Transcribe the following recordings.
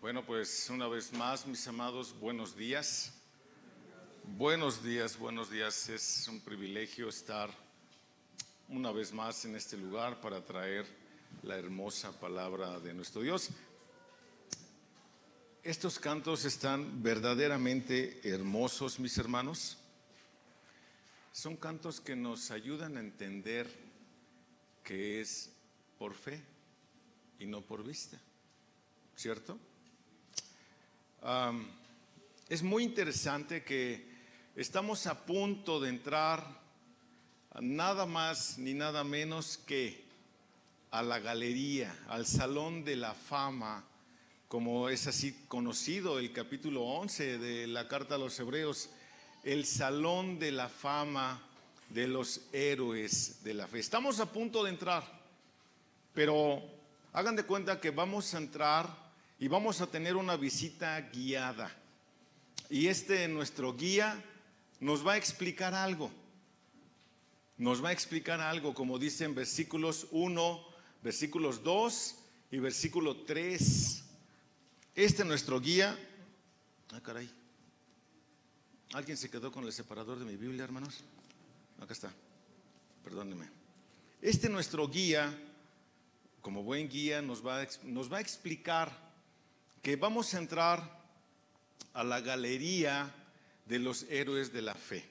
Bueno, pues una vez más, mis amados, buenos días. Buenos días, buenos días. Es un privilegio estar una vez más en este lugar para traer la hermosa palabra de nuestro Dios. Estos cantos están verdaderamente hermosos, mis hermanos. Son cantos que nos ayudan a entender que es por fe y no por vista, ¿cierto? Es muy interesante que estamos a punto de entrar a nada más ni nada menos que a la galería, al Salón de la Fama, como es así conocido el capítulo 11 de la Carta a los Hebreos, el Salón de la Fama de los héroes de la fe. Estamos a punto de entrar, pero hagan de cuenta que vamos a entrar y vamos a tener una visita guiada. Y nuestro guía nos va a explicar algo. Nos va a explicar algo, como dicen versículos 1, versículos 2 y versículo 3. Nuestro guía. Caray. ¿Alguien se quedó con el separador de mi Biblia, hermanos? Acá está. Perdónenme. Nuestro guía, como buen guía, nos va a explicar que vamos a entrar a la galería de los héroes de la fe.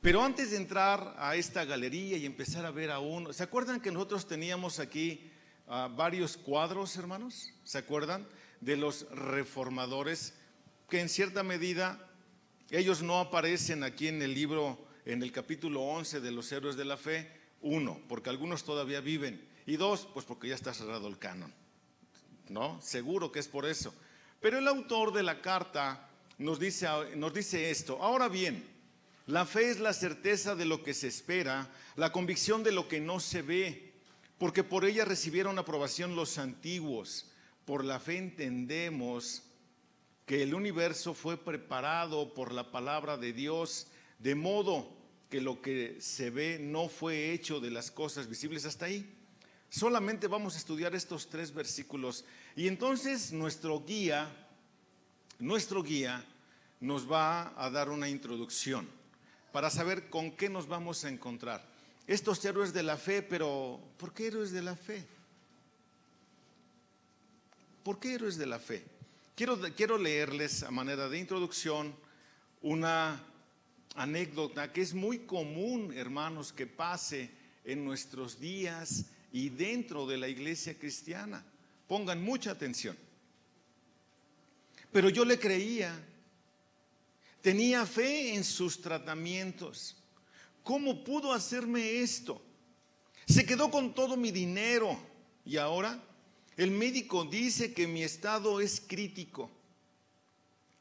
Pero antes de entrar a esta galería y empezar a ver a uno, ¿se acuerdan que nosotros teníamos aquí varios cuadros, hermanos? ¿Se acuerdan? De los reformadores, que en cierta medida ellos no aparecen aquí en el libro, en el capítulo 11 de los héroes de la fe. Uno, porque algunos todavía viven, y dos, pues porque ya está cerrado el canon, ¿no? Seguro que es por eso. Pero el autor de la carta nos dice esto: ahora bien, la fe es la certeza de lo que se espera, la convicción de lo que no se ve, porque por ella recibieron aprobación los antiguos. Por la fe entendemos que el universo fue preparado por la palabra de Dios, de modo que lo que se ve no fue hecho de las cosas visibles. Hasta ahí. Solamente vamos a estudiar estos 3 versículos y entonces nuestro guía nos va a dar una introducción para saber con qué nos vamos a encontrar. Estos héroes de la fe, pero ¿por qué héroes de la fe? ¿Por qué héroes de la fe? Quiero leerles a manera de introducción una anécdota que es muy común, hermanos, que pase en nuestros días y dentro de la iglesia cristiana. Pongan mucha atención. Pero yo le creía, tenía fe en sus tratamientos. ¿Cómo pudo hacerme esto? Se quedó con todo mi dinero y ahora el médico dice que mi estado es crítico.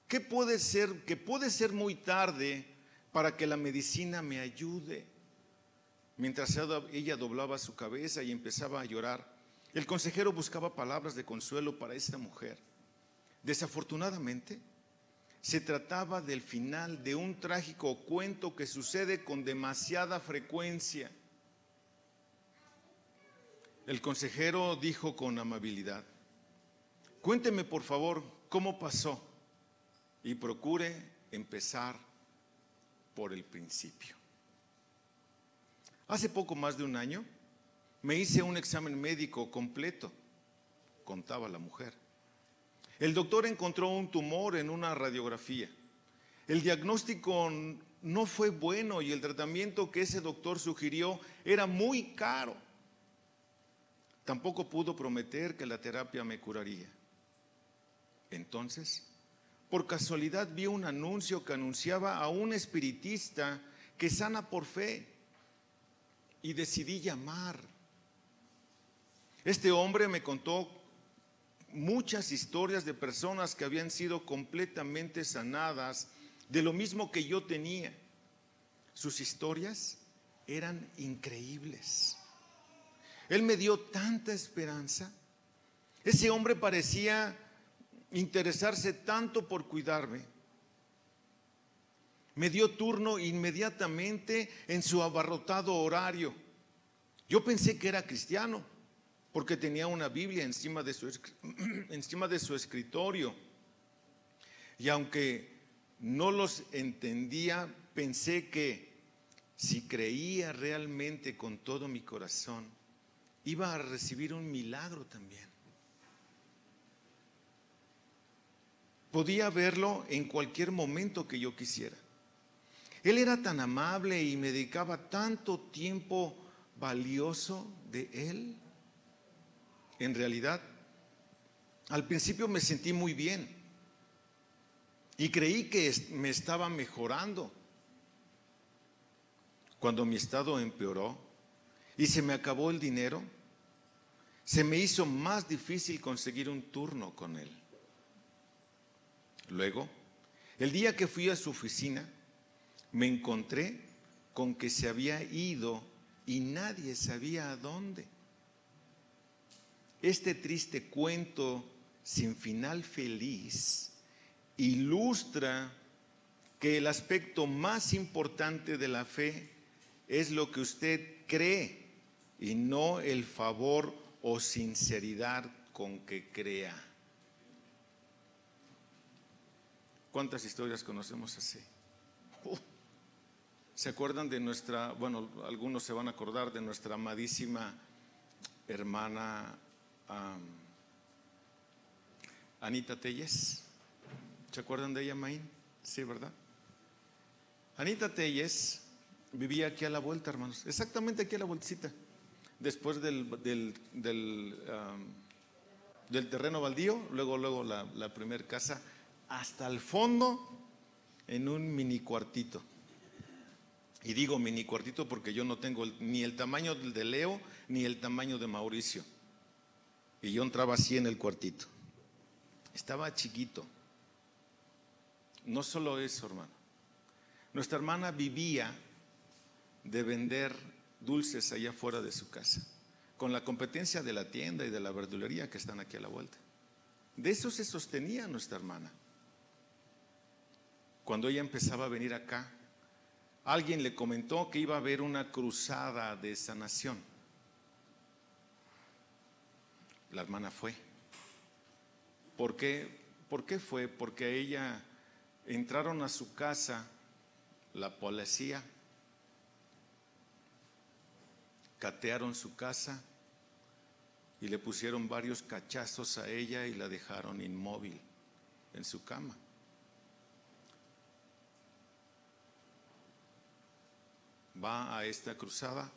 Que puede ser muy tarde para que la medicina me ayude. Mientras ella doblaba su cabeza y empezaba a llorar, el consejero buscaba palabras de consuelo para esta mujer. Desafortunadamente, se trataba del final de un trágico cuento que sucede con demasiada frecuencia. El consejero dijo con amabilidad: cuénteme por favor cómo pasó y procure empezar por el principio. Hace poco más de un año me hice un examen médico completo, contaba la mujer. El doctor encontró un tumor en una radiografía. El diagnóstico no fue bueno y el tratamiento que ese doctor sugirió era muy caro. Tampoco pudo prometer que la terapia me curaría. Entonces, por casualidad vi un anuncio que anunciaba a un espiritista que sana por fe. Y decidí llamar. Este hombre me contó muchas historias de personas que habían sido completamente sanadas de lo mismo que yo tenía. Sus historias eran increíbles. Él me dio tanta esperanza. Ese hombre parecía interesarse tanto por cuidarme. Me dio turno inmediatamente en su abarrotado horario. Yo pensé que era cristiano, porque tenía una Biblia encima de su escritorio. Y aunque no los entendía, pensé que si creía realmente con todo mi corazón, iba a recibir un milagro también. Podía verlo en cualquier momento que yo quisiera. Él era tan amable y me dedicaba tanto tiempo valioso de él. En realidad, al principio me sentí muy bien y creí que me estaba mejorando. Cuando mi estado empeoró y se me acabó el dinero, se me hizo más difícil conseguir un turno con él. Luego, el día que fui a su oficina, me encontré con que se había ido y nadie sabía a dónde. Este triste cuento sin final feliz ilustra que el aspecto más importante de la fe es lo que usted cree y no el favor o sinceridad con que crea. ¿Cuántas historias conocemos así? ¿Se acuerdan de nuestra, bueno, algunos se van a acordar de nuestra amadísima hermana Anita Telles? ¿Se acuerdan de ella, Maín? Sí, ¿verdad? Anita Telles vivía aquí a la vuelta, hermanos, exactamente aquí a la vueltecita, después del terreno baldío, luego la primer casa, hasta el fondo, en un mini cuartito. Y digo mini cuartito porque yo no tengo ni el tamaño de Leo ni el tamaño de Mauricio. Y yo entraba así en el cuartito. Estaba chiquito. No solo eso, hermano. Nuestra hermana vivía de vender dulces allá afuera de su casa, con la competencia de la tienda y de la verdulería que están aquí a la vuelta. De eso se sostenía nuestra hermana. Cuando ella empezaba a venir acá, alguien le comentó que iba a haber una cruzada de sanación. La hermana fue. ¿Por qué? ¿Por qué fue? Porque a ella entraron a su casa la policía, catearon su casa y le pusieron varios cachazos a ella y la dejaron inmóvil en su cama. Va a esta cruzada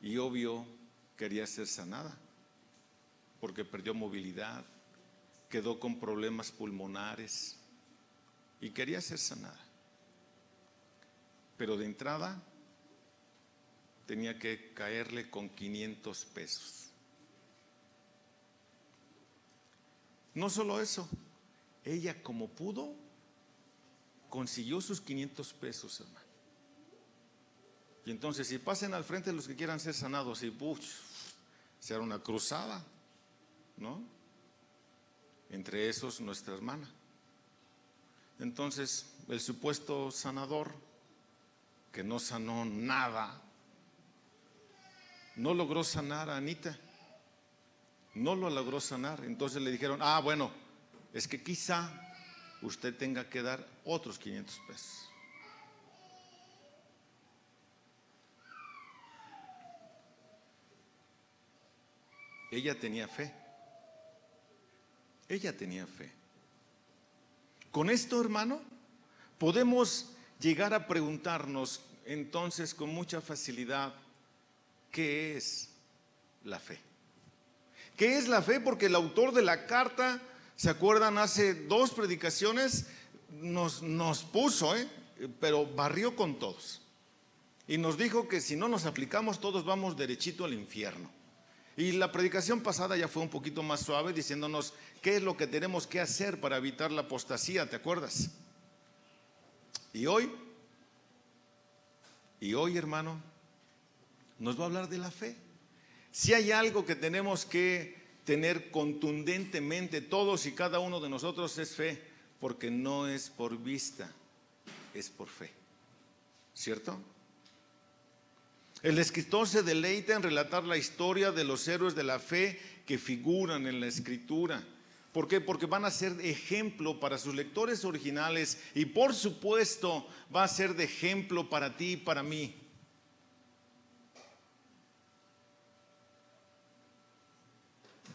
y obvio quería ser sanada porque perdió movilidad, quedó con problemas pulmonares y quería ser sanada. Pero de entrada tenía que caerle con 500 pesos. No solo eso, ella como pudo consiguió sus 500 pesos, hermano. Y entonces, si pasen al frente los que quieran ser sanados, y será una cruzada, ¿no? Entre esos, nuestra hermana. Entonces, el supuesto sanador, que no sanó nada, no logró sanar a Anita. No lo logró sanar. Entonces le dijeron, bueno, es que quizá usted tenga que dar otros 500 pesos. Ella tenía fe. Ella tenía fe. Con esto, hermano, podemos llegar a preguntarnos entonces con mucha facilidad, ¿qué es la fe? ¿Qué es la fe? Porque el autor de la carta, ¿se acuerdan? Hace 2 predicaciones nos puso, pero barrió con todos. Y nos dijo que si no nos aplicamos todos vamos derechito al infierno. Y la predicación pasada ya fue un poquito más suave, diciéndonos qué es lo que tenemos que hacer para evitar la apostasía, ¿te acuerdas? Y hoy, hermano, nos va a hablar de la fe. Si hay algo que tenemos que tener contundentemente todos y cada uno de nosotros es fe, porque no es por vista, es por fe, ¿cierto? El escritor se deleita en relatar la historia de los héroes de la fe que figuran en la Escritura. ¿Por qué? Porque van a ser ejemplo para sus lectores originales y por supuesto va a ser de ejemplo para ti y para mí.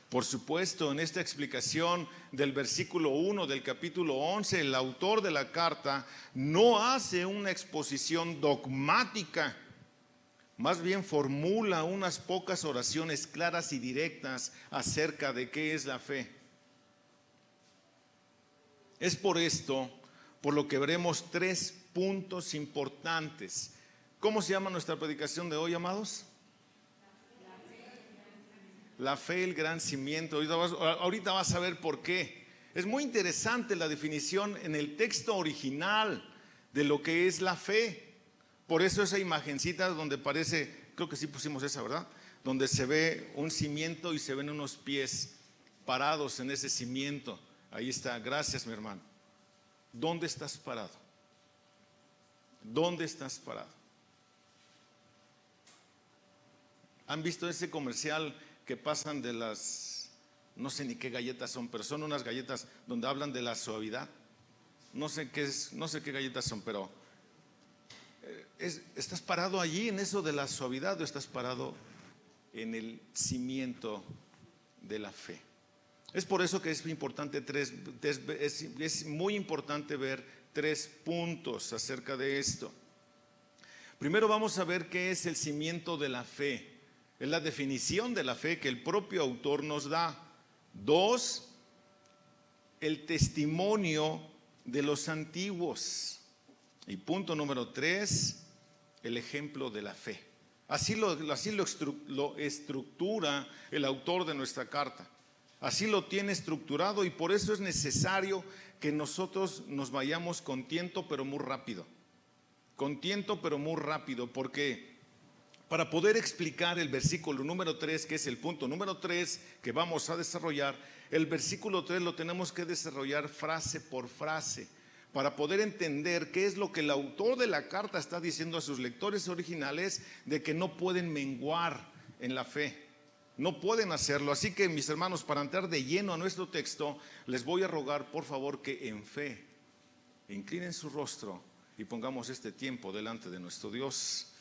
Por supuesto, en esta explicación del versículo 1 del capítulo 11, el autor de la carta no hace una exposición dogmática, más bien formula unas pocas oraciones claras y directas acerca de qué es la fe. Es por esto, por lo que veremos 3 puntos importantes. ¿Cómo se llama nuestra predicación de hoy, amados? La fe, el gran cimiento. Ahorita vas a ver por qué. Es muy interesante la definición en el texto original de lo que es la fe. Por eso esa imagencita donde parece, creo que sí pusimos esa, ¿verdad? Donde se ve un cimiento y se ven unos pies parados en ese cimiento. Ahí está, gracias mi hermano. ¿Dónde estás parado? ¿Dónde estás parado? ¿Han visto ese comercial que pasan de las, no sé ni qué galletas son, pero son unas galletas donde hablan de la suavidad? No sé qué es, no sé qué galletas son, pero ¿estás parado allí en eso de la suavidad o estás parado en el cimiento de la fe? Es por eso que es importante es muy importante ver 3 puntos acerca de esto. Primero vamos a ver qué es el cimiento de la fe. Es la definición de la fe que el propio autor nos da. 2, el testimonio de los antiguos. Y punto número 3, el ejemplo de la fe. Así lo estructura el autor de nuestra carta. Así lo tiene estructurado y por eso es necesario que nosotros nos vayamos con tiento pero muy rápido. Con tiento pero muy rápido, porque para poder explicar el versículo número 3, que es el punto número 3 que vamos a desarrollar, el versículo 3 lo tenemos que desarrollar frase por frase, para poder entender qué es lo que el autor de la carta está diciendo a sus lectores originales de que no pueden menguar en la fe. No pueden hacerlo. Así que mis hermanos, para entrar de lleno a nuestro texto, les voy a rogar por favor que en fe inclinen su rostro y pongamos este tiempo delante de nuestro Dios.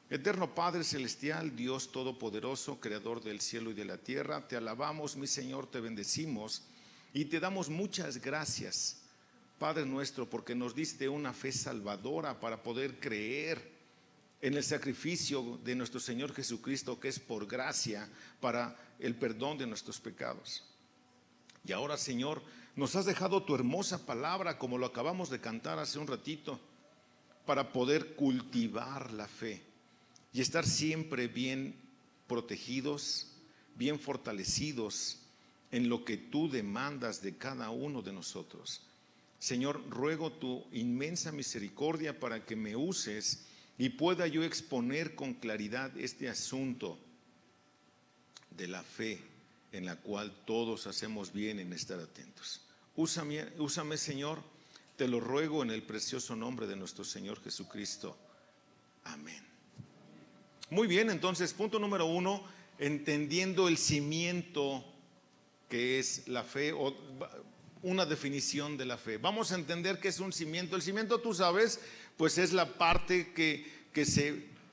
Eterno Padre Celestial, Dios Todopoderoso, Creador del cielo y de la tierra, te alabamos, mi Señor, te bendecimos y te damos muchas gracias, Padre nuestro, porque nos diste una fe salvadora para poder creer en el sacrificio de nuestro Señor Jesucristo, que es por gracia para el perdón de nuestros pecados. Y ahora, Señor, nos has dejado tu hermosa palabra, como lo acabamos de cantar hace un ratito, para poder cultivar la fe y estar siempre bien protegidos, bien fortalecidos en lo que tú demandas de cada uno de nosotros. Señor, ruego tu inmensa misericordia para que me uses y pueda yo exponer con claridad este asunto de la fe en la cual todos hacemos bien en estar atentos. Úsame, Señor, te lo ruego en el precioso nombre de nuestro Señor Jesucristo. Amén. Muy bien, entonces, punto número 1, entendiendo el cimiento que es la fe, o una definición de la fe. Vamos a entender qué es un cimiento. El cimiento, tú sabes, pues es la parte que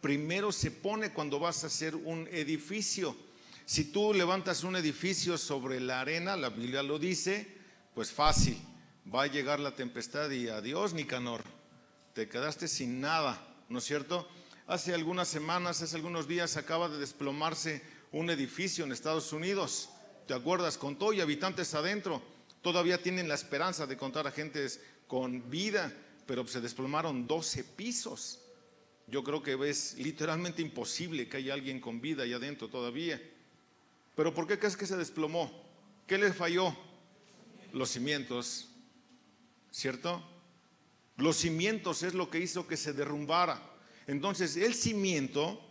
primero se pone cuando vas a hacer un edificio. Si tú levantas un edificio sobre la arena, la Biblia lo dice, pues fácil, va a llegar la tempestad y adiós, Nicanor, te quedaste sin nada, ¿no es cierto? Hace algunas semanas, hace algunos días acaba de desplomarse un edificio en Estados Unidos, ¿te acuerdas? Con todo y habitantes adentro. Todavía tienen la esperanza de contar a gentes con vida, pero se desplomaron 12 pisos. Yo creo que es literalmente imposible que haya alguien con vida ahí adentro todavía. ¿Pero por qué crees que se desplomó? ¿Qué le falló? Los cimientos, ¿cierto? Los cimientos es lo que hizo que se derrumbara. Entonces el cimiento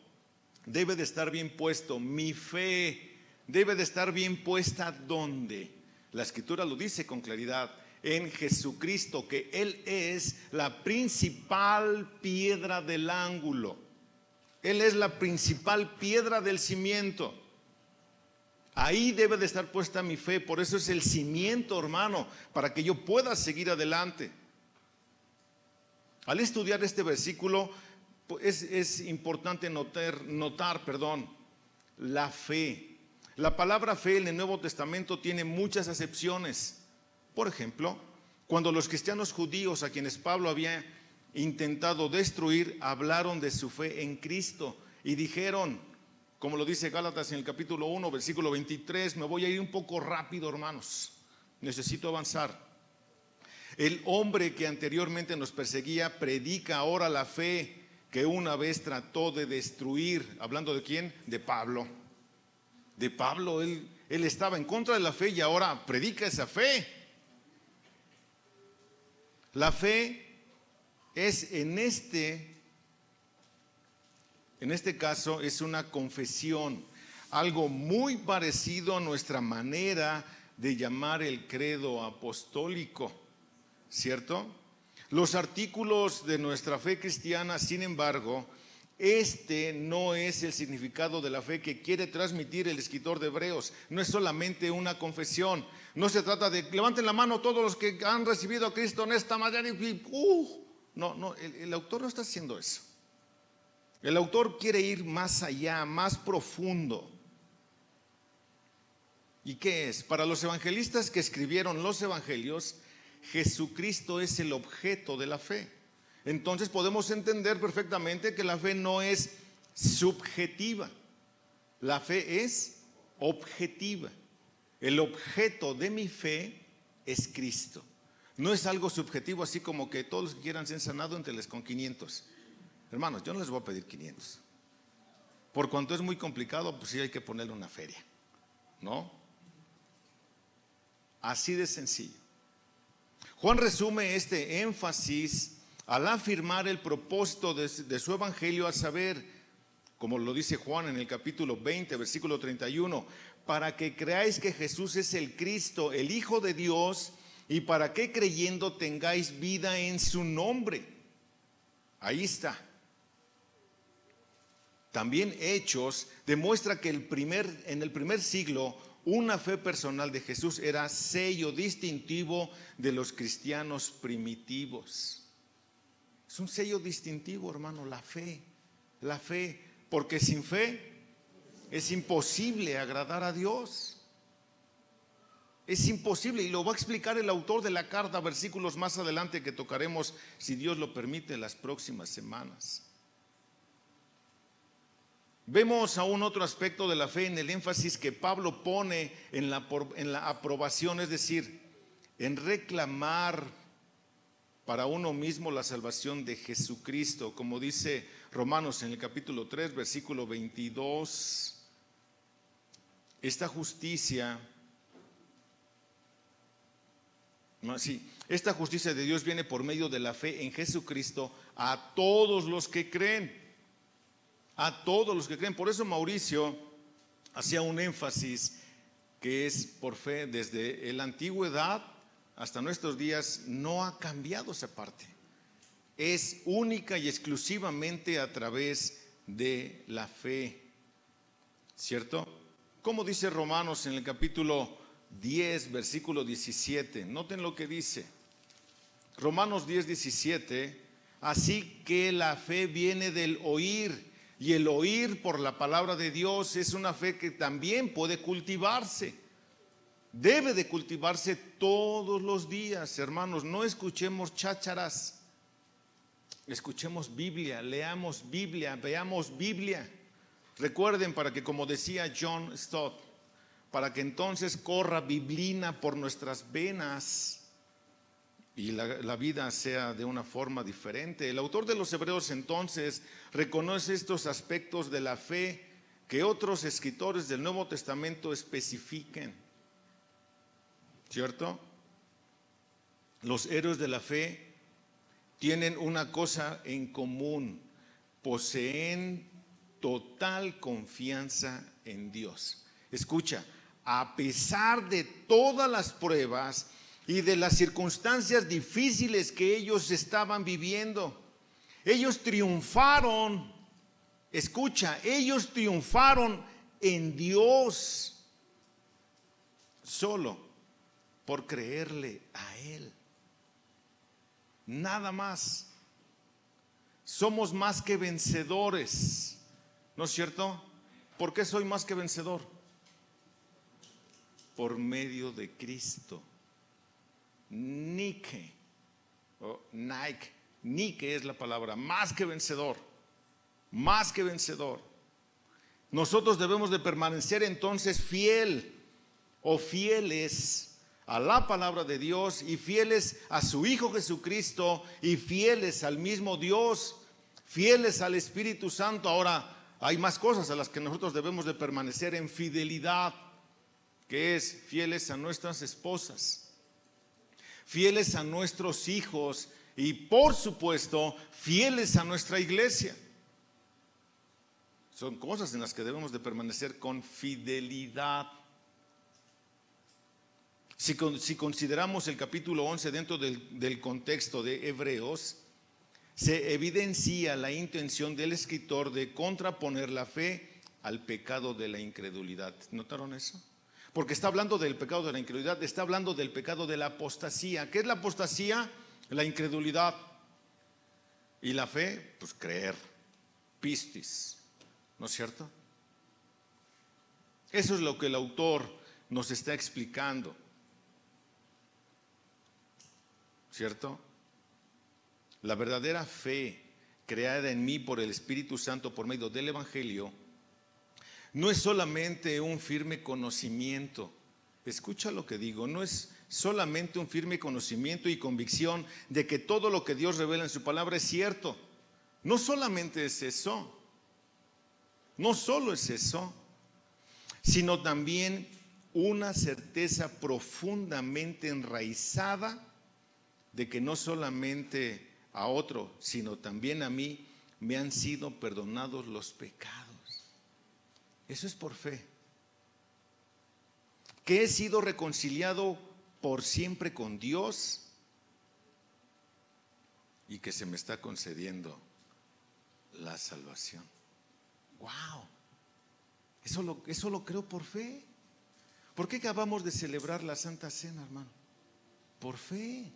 debe de estar bien puesto. Mi fe debe de estar bien puesta, ¿dónde? La Escritura lo dice con claridad, en Jesucristo, que Él es la principal piedra del ángulo. Él es la principal piedra del cimiento. Ahí debe de estar puesta mi fe. Por eso es el cimiento, hermano, para que yo pueda seguir adelante. Al estudiar este versículo es importante notar, la fe. La palabra fe en el Nuevo Testamento tiene muchas acepciones. Por ejemplo, cuando los cristianos judíos a quienes Pablo había intentado destruir, hablaron de su fe en Cristo y dijeron, como lo dice Gálatas en el capítulo 1, versículo 23, me voy a ir un poco rápido, hermanos, necesito avanzar. El hombre que anteriormente nos perseguía predica ahora la fe que una vez trató de destruir. ¿Hablando de quién? De Pablo. De Pablo, él estaba en contra de la fe y ahora predica esa fe. La fe es en este caso es una confesión, algo muy parecido a nuestra manera de llamar el credo apostólico, ¿cierto? Los artículos de nuestra fe cristiana, sin embargo, este no es el significado de la fe que quiere transmitir el escritor de Hebreos. No es solamente una confesión. No se trata de levanten la mano todos los que han recibido a Cristo en esta mañana y no, el autor no está haciendo eso. El autor quiere ir más allá, más profundo. ¿Y qué es? Para los evangelistas que escribieron los evangelios, Jesucristo es el objeto de la fe. Entonces podemos entender perfectamente que la fe no es subjetiva. La fe es objetiva. El objeto de mi fe es Cristo. No es algo subjetivo, así como que todos los que quieran ser sanados, entreles con 500. Hermanos, yo no les voy a pedir 500. Por cuanto es muy complicado, pues sí hay que ponerle una feria, ¿no? Así de sencillo. Juan resume este énfasis al afirmar el propósito de su evangelio, a saber, como lo dice Juan en el capítulo 20, versículo 31, para que creáis que Jesús es el Cristo, el Hijo de Dios, y para que creyendo tengáis vida en su nombre. Ahí está. También Hechos demuestra que en el primer siglo una fe personal de Jesús era sello distintivo de los cristianos primitivos. Es un sello distintivo, hermano, la fe, porque sin fe es imposible agradar a Dios. Es imposible, y lo va a explicar el autor de la carta, versículos más adelante que tocaremos, si Dios lo permite, las próximas semanas. Vemos aún otro aspecto de la fe en el énfasis que Pablo pone en la aprobación, es decir, en reclamar para uno mismo la salvación de Jesucristo, como dice Romanos en el capítulo 3, versículo 22. Esta justicia de Dios viene por medio de la fe en Jesucristo a todos los que creen. A todos los que creen. Por eso Mauricio hacía un énfasis que es por fe desde la antigüedad hasta nuestros días. No ha cambiado esa parte. Es única y exclusivamente a través de la fe, ¿cierto? Como dice Romanos en el capítulo 10, versículo 17. Noten lo que dice Romanos 10, 17. Así que la fe viene del oír, y el oír por la palabra de Dios. Es una fe que también puede cultivarse. Debe de cultivarse todos los días, hermanos. No escuchemos chácharas. Escuchemos Biblia, leamos Biblia, veamos Biblia. Recuerden, para que, como decía John Stott, para que entonces corra biblina por nuestras venas y la vida sea de una forma diferente. El autor de los Hebreos entonces reconoce estos aspectos de la fe que otros escritores del Nuevo Testamento especifiquen, ¿cierto? Los héroes de la fe tienen una cosa en común: poseen total confianza en Dios. Escucha, a pesar de todas las pruebas y de las circunstancias difíciles que ellos estaban viviendo, ellos triunfaron Escucha, ellos triunfaron en Dios solo por creerle a Él. Nada más. Somos más que vencedores, ¿no es cierto? ¿Por qué soy más que vencedor? Por medio de Cristo. Nike o Nike, Nike es la palabra, más que vencedor, más que vencedor. Nosotros debemos de permanecer entonces fiel o fieles a la palabra de Dios y fieles a su Hijo Jesucristo y fieles al mismo Dios, fieles al Espíritu Santo. Ahora hay más cosas a las que nosotros debemos de permanecer en fidelidad, que es fieles a nuestras esposas, fieles a nuestros hijos y por supuesto fieles a nuestra iglesia. Son cosas en las que debemos de permanecer con fidelidad. Si consideramos el capítulo 11 dentro del contexto de Hebreos, se evidencia la intención del escritor de contraponer la fe al pecado de la incredulidad. ¿Notaron eso? Porque está hablando del pecado de la incredulidad, está hablando del pecado de la apostasía. ¿Qué es la apostasía? La incredulidad. Y la fe, pues creer, pistis, ¿no es cierto? Eso es lo que el autor nos está explicando, ¿cierto? La verdadera fe creada en mí por el Espíritu Santo por medio del Evangelio no es solamente un firme conocimiento. Escucha lo que digo, no es solamente un firme conocimiento y convicción de que todo lo que Dios revela en su palabra es cierto. No solamente es eso, no solo es eso, sino también una certeza profundamente enraizada de que no solamente a otro, sino también a mí me han sido perdonados los pecados. Eso es por fe. Que he sido reconciliado por siempre con Dios y que se me está concediendo la salvación. ¡Wow! Eso lo creo por fe. ¿Por qué acabamos de celebrar la Santa Cena, hermano? Por fe.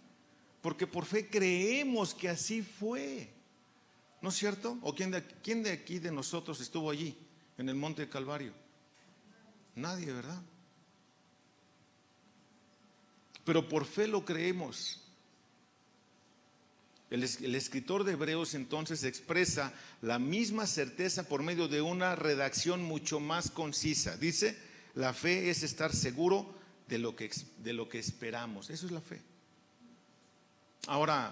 Porque por fe creemos que así fue. ¿No es cierto? ¿O quién de aquí de nosotros estuvo allí, en el Monte Calvario? Nadie, ¿verdad? Pero por fe lo creemos. El escritor de Hebreos entonces expresa la misma certeza por medio de una redacción mucho más concisa. Dice, la fe es estar seguro de lo que esperamos. Eso es la fe. Ahora,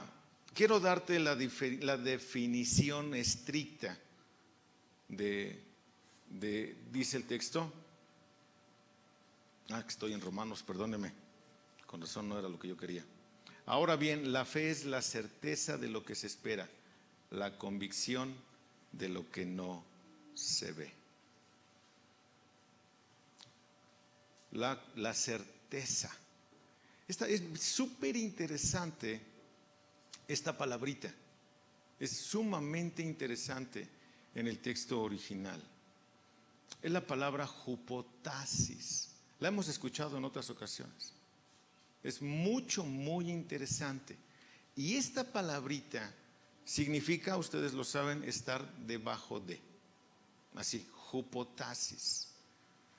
quiero darte la definición estricta dice el texto. Estoy en Romanos, perdóneme. Con razón no era lo que yo quería. Ahora bien, la fe es la certeza de lo que se espera, la convicción de lo que no se ve. La certeza. Esta es súper interesante, esta palabrita. Es sumamente interesante en el texto original. Es la palabra hupotasis. La hemos escuchado en otras ocasiones. Es muy interesante. Y esta palabrita significa, ustedes lo saben, estar debajo de. Así, hupotasis.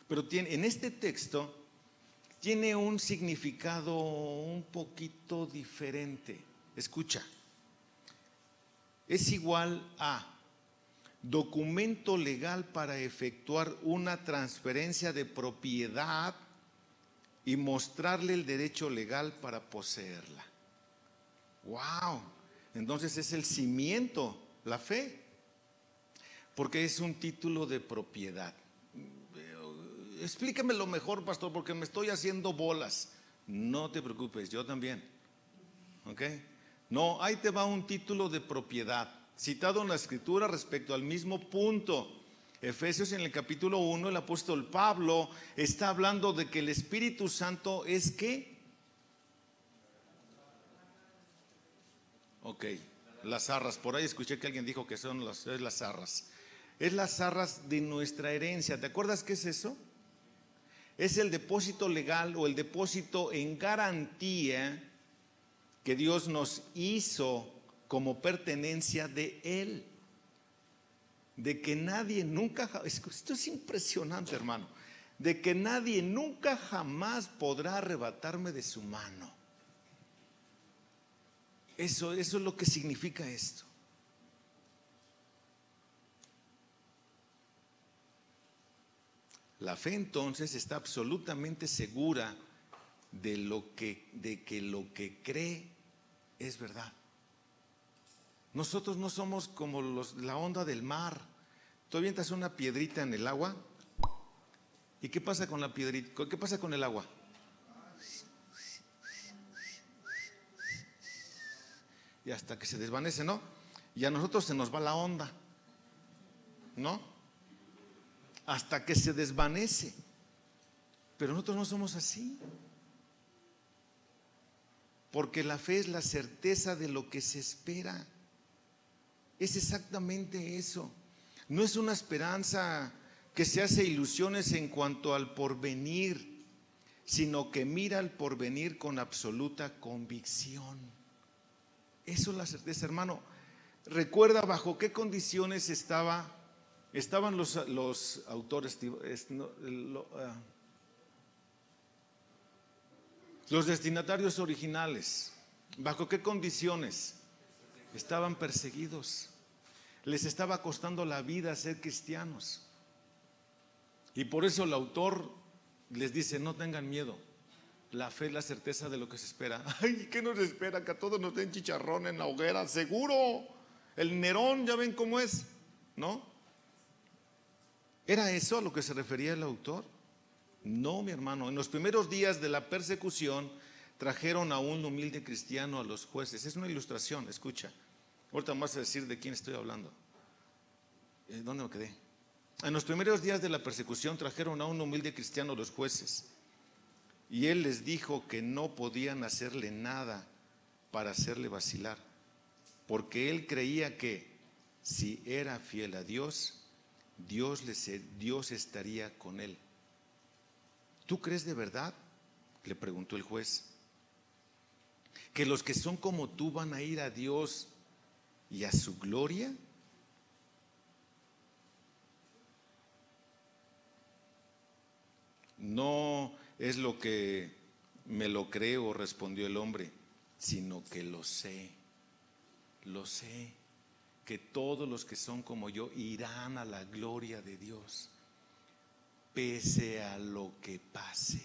Pero en este texto tiene un significado un poquito diferente. Escucha. Es igual a documento legal para efectuar una transferencia de propiedad y mostrarle el derecho legal para poseerla. ¡Wow! Entonces es el cimiento, la fe, porque es un título de propiedad. Explícamelo mejor, pastor, porque me estoy haciendo bolas. No te preocupes, yo también. ¿Ok? No, ahí te va un título de propiedad, citado en la Escritura respecto al mismo punto. Efesios en el capítulo 1, el apóstol Pablo está hablando de que el Espíritu Santo es ¿qué? Ok, las arras. Por ahí escuché que alguien dijo que son las arras. es las arras de nuestra herencia. ¿Te acuerdas qué es eso? Es el depósito legal o el depósito en garantía que Dios nos hizo como pertenencia de Él. De que nadie nunca, esto es impresionante, hermano, de que nadie nunca jamás podrá arrebatarme de su mano. Eso es lo que significa esto. La fe entonces está absolutamente segura de que lo que cree es verdad. Nosotros no somos como la onda del mar. Tú avientas una piedrita en el agua. ¿Y qué pasa con la piedrita? ¿Qué pasa con el agua? Y hasta que se desvanece, ¿no? Y a nosotros se nos va la onda, ¿no? Hasta que se desvanece. Pero nosotros no somos así. Porque la fe es la certeza de lo que se espera. Es exactamente eso. No es una esperanza que se hace ilusiones en cuanto al porvenir, sino que mira al porvenir con absoluta convicción. Eso es la certeza, hermano. Recuerda bajo qué condiciones estaban los autores, los destinatarios originales. ¿Bajo qué condiciones? Estaban perseguidos. Les estaba costando la vida ser cristianos. Y por eso el autor les dice: no tengan miedo. La fe es la certeza de lo que se espera. Ay, ¿qué nos espera? Que a todos nos den chicharrón en la hoguera, seguro. El Nerón, ya ven cómo es, ¿no? ¿Era eso a lo que se refería el autor? No, mi hermano. En los primeros días de la persecución trajeron a un humilde cristiano a los jueces. Es una ilustración, escucha. Ahorita vamos a decir de quién estoy hablando. ¿Dónde me quedé? En los primeros días de la persecución trajeron a un humilde cristiano a los jueces. Y él les dijo que no podían hacerle nada para hacerle vacilar. Porque él creía que si era fiel a Dios, Dios estaría con él. ¿Tú crees de verdad?, le preguntó el juez, que los que son como tú van a ir a Dios y a su gloria. No es lo que me lo creo, respondió el hombre, sino que lo sé, que todos los que son como yo irán a la gloria de Dios, pese a lo que pase.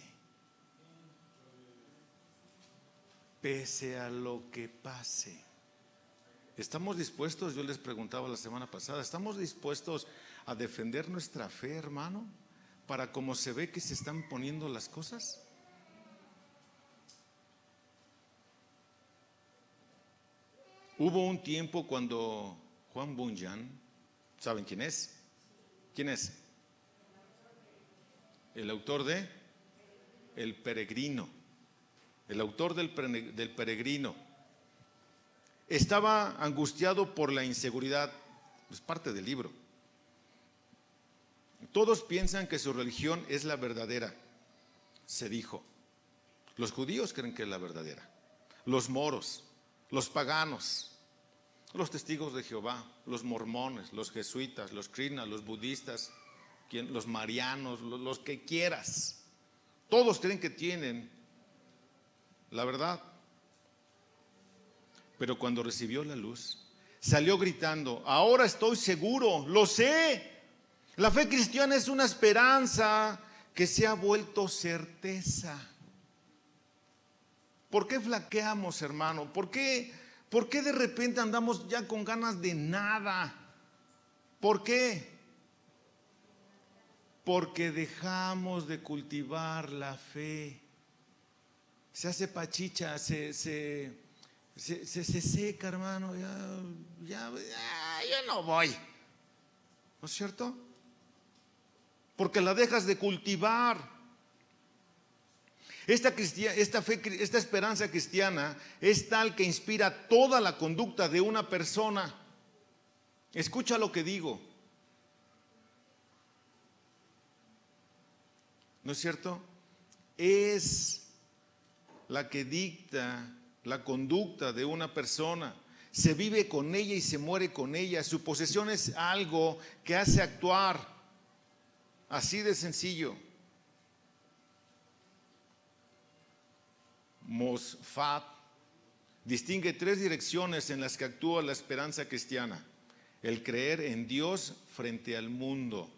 Pese a lo que pase. ¿Estamos dispuestos? Yo les preguntaba la semana pasada, ¿estamos dispuestos a defender nuestra fe, hermano, para cómo se ve que se están poniendo las cosas? Hubo un tiempo cuando Juan Bunyan, ¿saben quién es? ¿Quién es? El autor de El Peregrino. El autor del Peregrino estaba angustiado por la inseguridad. Es parte del libro. Todos piensan que su religión es la verdadera, se dijo. Los judíos creen que es la verdadera. Los moros, los paganos, los testigos de Jehová, los mormones, los jesuitas, los cristianos, los budistas, los marianos, los que quieras. Todos creen que tienen la verdad. Pero cuando recibió la luz, salió gritando: ahora estoy seguro, lo sé. La fe cristiana es una esperanza que se ha vuelto certeza. ¿Por qué flaqueamos, hermano? ¿Por qué de repente andamos ya con ganas de nada? ¿Por qué? Porque dejamos de cultivar la fe. Se hace pachicha, se seca, hermano. Ya yo no voy. ¿No es cierto? Porque la dejas de cultivar. Esta esperanza cristiana es tal que inspira toda la conducta de una persona. Escucha lo que digo. ¿no es cierto? Es la que dicta la conducta de una persona. Se vive con ella y se muere con ella. Su posesión es algo que hace actuar. Así de sencillo. Mosfat distingue 3 direcciones en las que actúa la esperanza cristiana: el creer en Dios frente al mundo.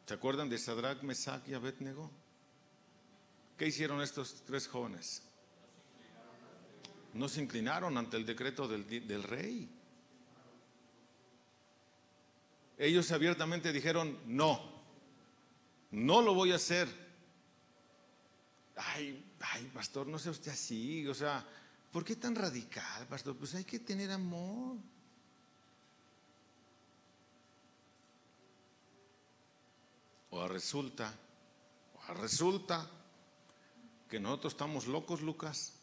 ¿Se acuerdan de Sadrach, Mesach y Abednego? ¿Qué hicieron estos 3 jóvenes? No se inclinaron ante el decreto del rey. Ellos abiertamente dijeron: no lo voy a hacer. Ay, pastor, no sea usted así, o sea, ¿por qué tan radical, pastor? Pues hay que tener amor. O resulta que nosotros estamos locos, Lucas,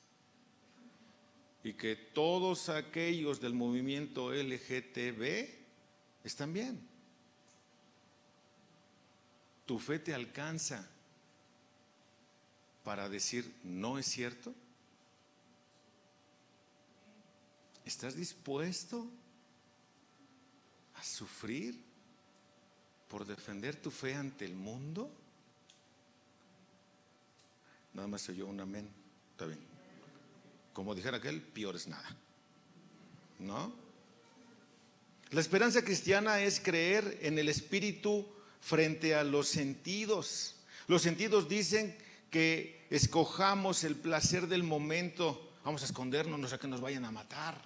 y que todos aquellos del movimiento LGTB están bien. ¿Tu fe te alcanza para decir no es cierto? ¿Estás dispuesto a sufrir por defender tu fe ante el mundo? Nada más se oyó un amén. Está bien. Como dijera aquel, peor es nada, ¿no? La esperanza cristiana es creer en el Espíritu frente a los sentidos. Los sentidos dicen que escojamos el placer del momento. Vamos a escondernos, no sea que nos vayan a matar.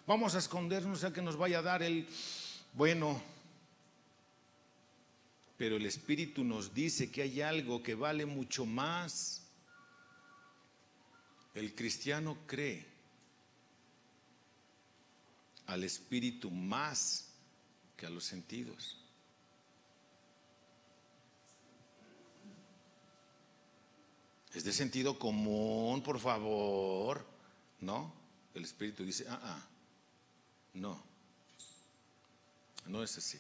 Vamos a escondernos, no sea que nos vaya a dar el bueno. Pero el Espíritu nos dice que hay algo que vale mucho más. El cristiano cree al Espíritu más que a los sentidos. Es de sentido común, por favor. No, el Espíritu dice, no es así.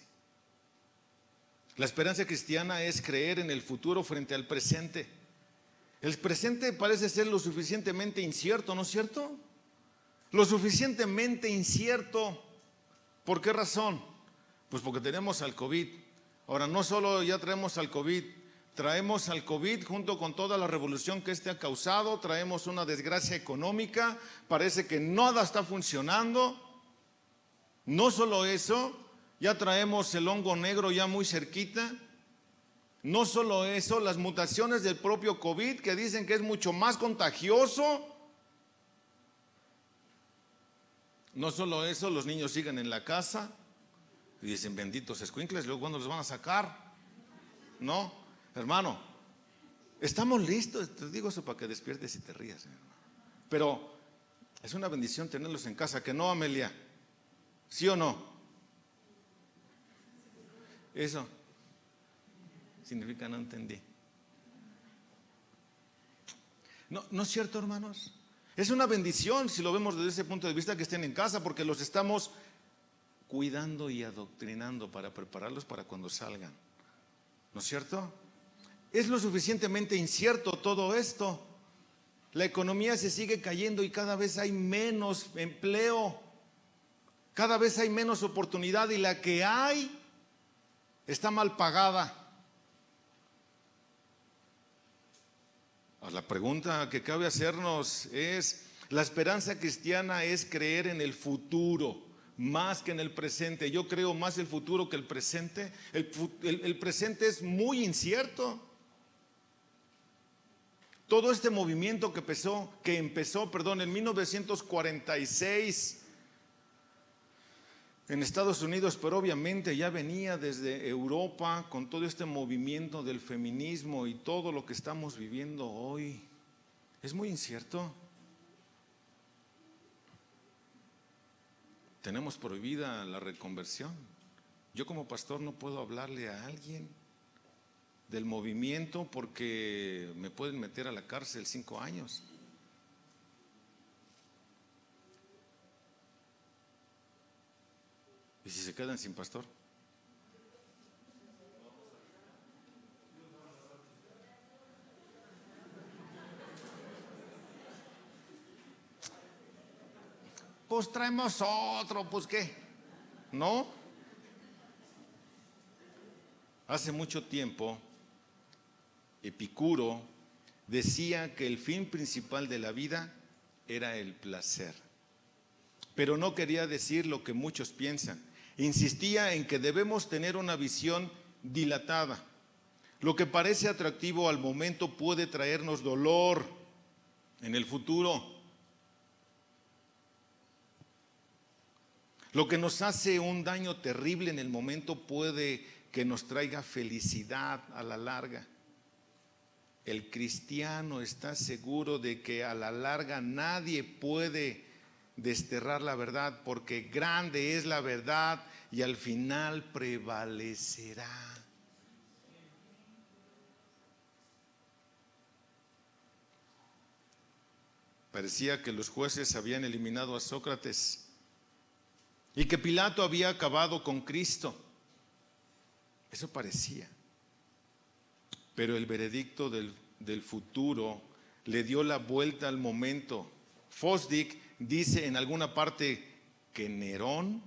La esperanza cristiana es creer en el futuro frente al presente. El presente parece ser lo suficientemente incierto, ¿no es cierto? Lo suficientemente incierto. ¿Por qué razón? Pues porque tenemos al COVID. Ahora, no solo ya traemos al COVID, traemos al COVID junto con toda la revolución que este ha causado, traemos una desgracia económica, parece que nada está funcionando. No solo eso, ya traemos el hongo negro ya muy cerquita. No solo eso, las mutaciones del propio COVID que dicen que es mucho más contagioso. No solo eso, los niños siguen en la casa y dicen, benditos escuincles, luego ¿cuándo los van a sacar? No, hermano, estamos listos. Te digo eso para que despiertes y te rías, hermano. Pero es una bendición tenerlos en casa, ¿que no, Amelia? ¿Sí o no? Eso significa no entendí. ¿No es cierto, hermanos? Es una bendición, si lo vemos desde ese punto de vista, que estén en casa, porque los estamos cuidando y adoctrinando para prepararlos para cuando salgan. ¿No es cierto? Es lo suficientemente incierto todo esto. La economía se sigue cayendo y cada vez hay menos empleo, cada vez hay menos oportunidad, y la que hay está mal pagada. La pregunta que cabe hacernos es, la esperanza cristiana es creer en el futuro más que en el presente. Yo creo más el futuro que el presente. El presente es muy incierto. Todo este movimiento que empezó en 1946 en Estados Unidos, pero obviamente ya venía desde Europa con todo este movimiento del feminismo y todo lo que estamos viviendo hoy. Es muy incierto. Tenemos prohibida la reconversión. Yo como pastor no puedo hablarle a alguien del movimiento porque me pueden meter a la cárcel 5 años. ¿Y si se quedan sin pastor? pues traemos otro, pues qué, ¿no? Hace mucho tiempo, Epicuro decía que el fin principal de la vida era el placer, pero no quería decir lo que muchos piensan. Insistía en que debemos tener una visión dilatada. Lo que parece atractivo al momento puede traernos dolor en el futuro. Lo que nos hace un daño terrible en el momento puede que nos traiga felicidad a la larga. El cristiano está seguro de que a la larga nadie puede desterrar la verdad, porque grande es la verdad y al final prevalecerá. Parecía que los jueces habían eliminado a Sócrates y que Pilato había acabado con Cristo. Eso parecía. Pero el veredicto del futuro le dio la vuelta al momento. Fosdick dice en alguna parte que Nerón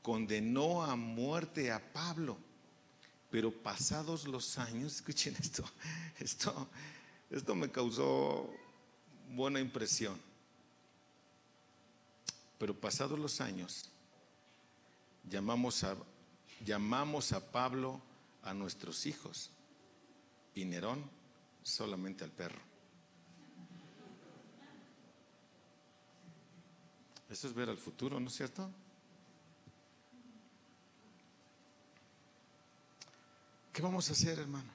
condenó a muerte a Pablo, pero pasados los años, escuchen esto me causó buena impresión. Pero pasados los años, llamamos a Pablo a nuestros hijos y Nerón solamente al perro. Eso es ver al futuro, ¿no es cierto? ¿Qué vamos a hacer, hermano?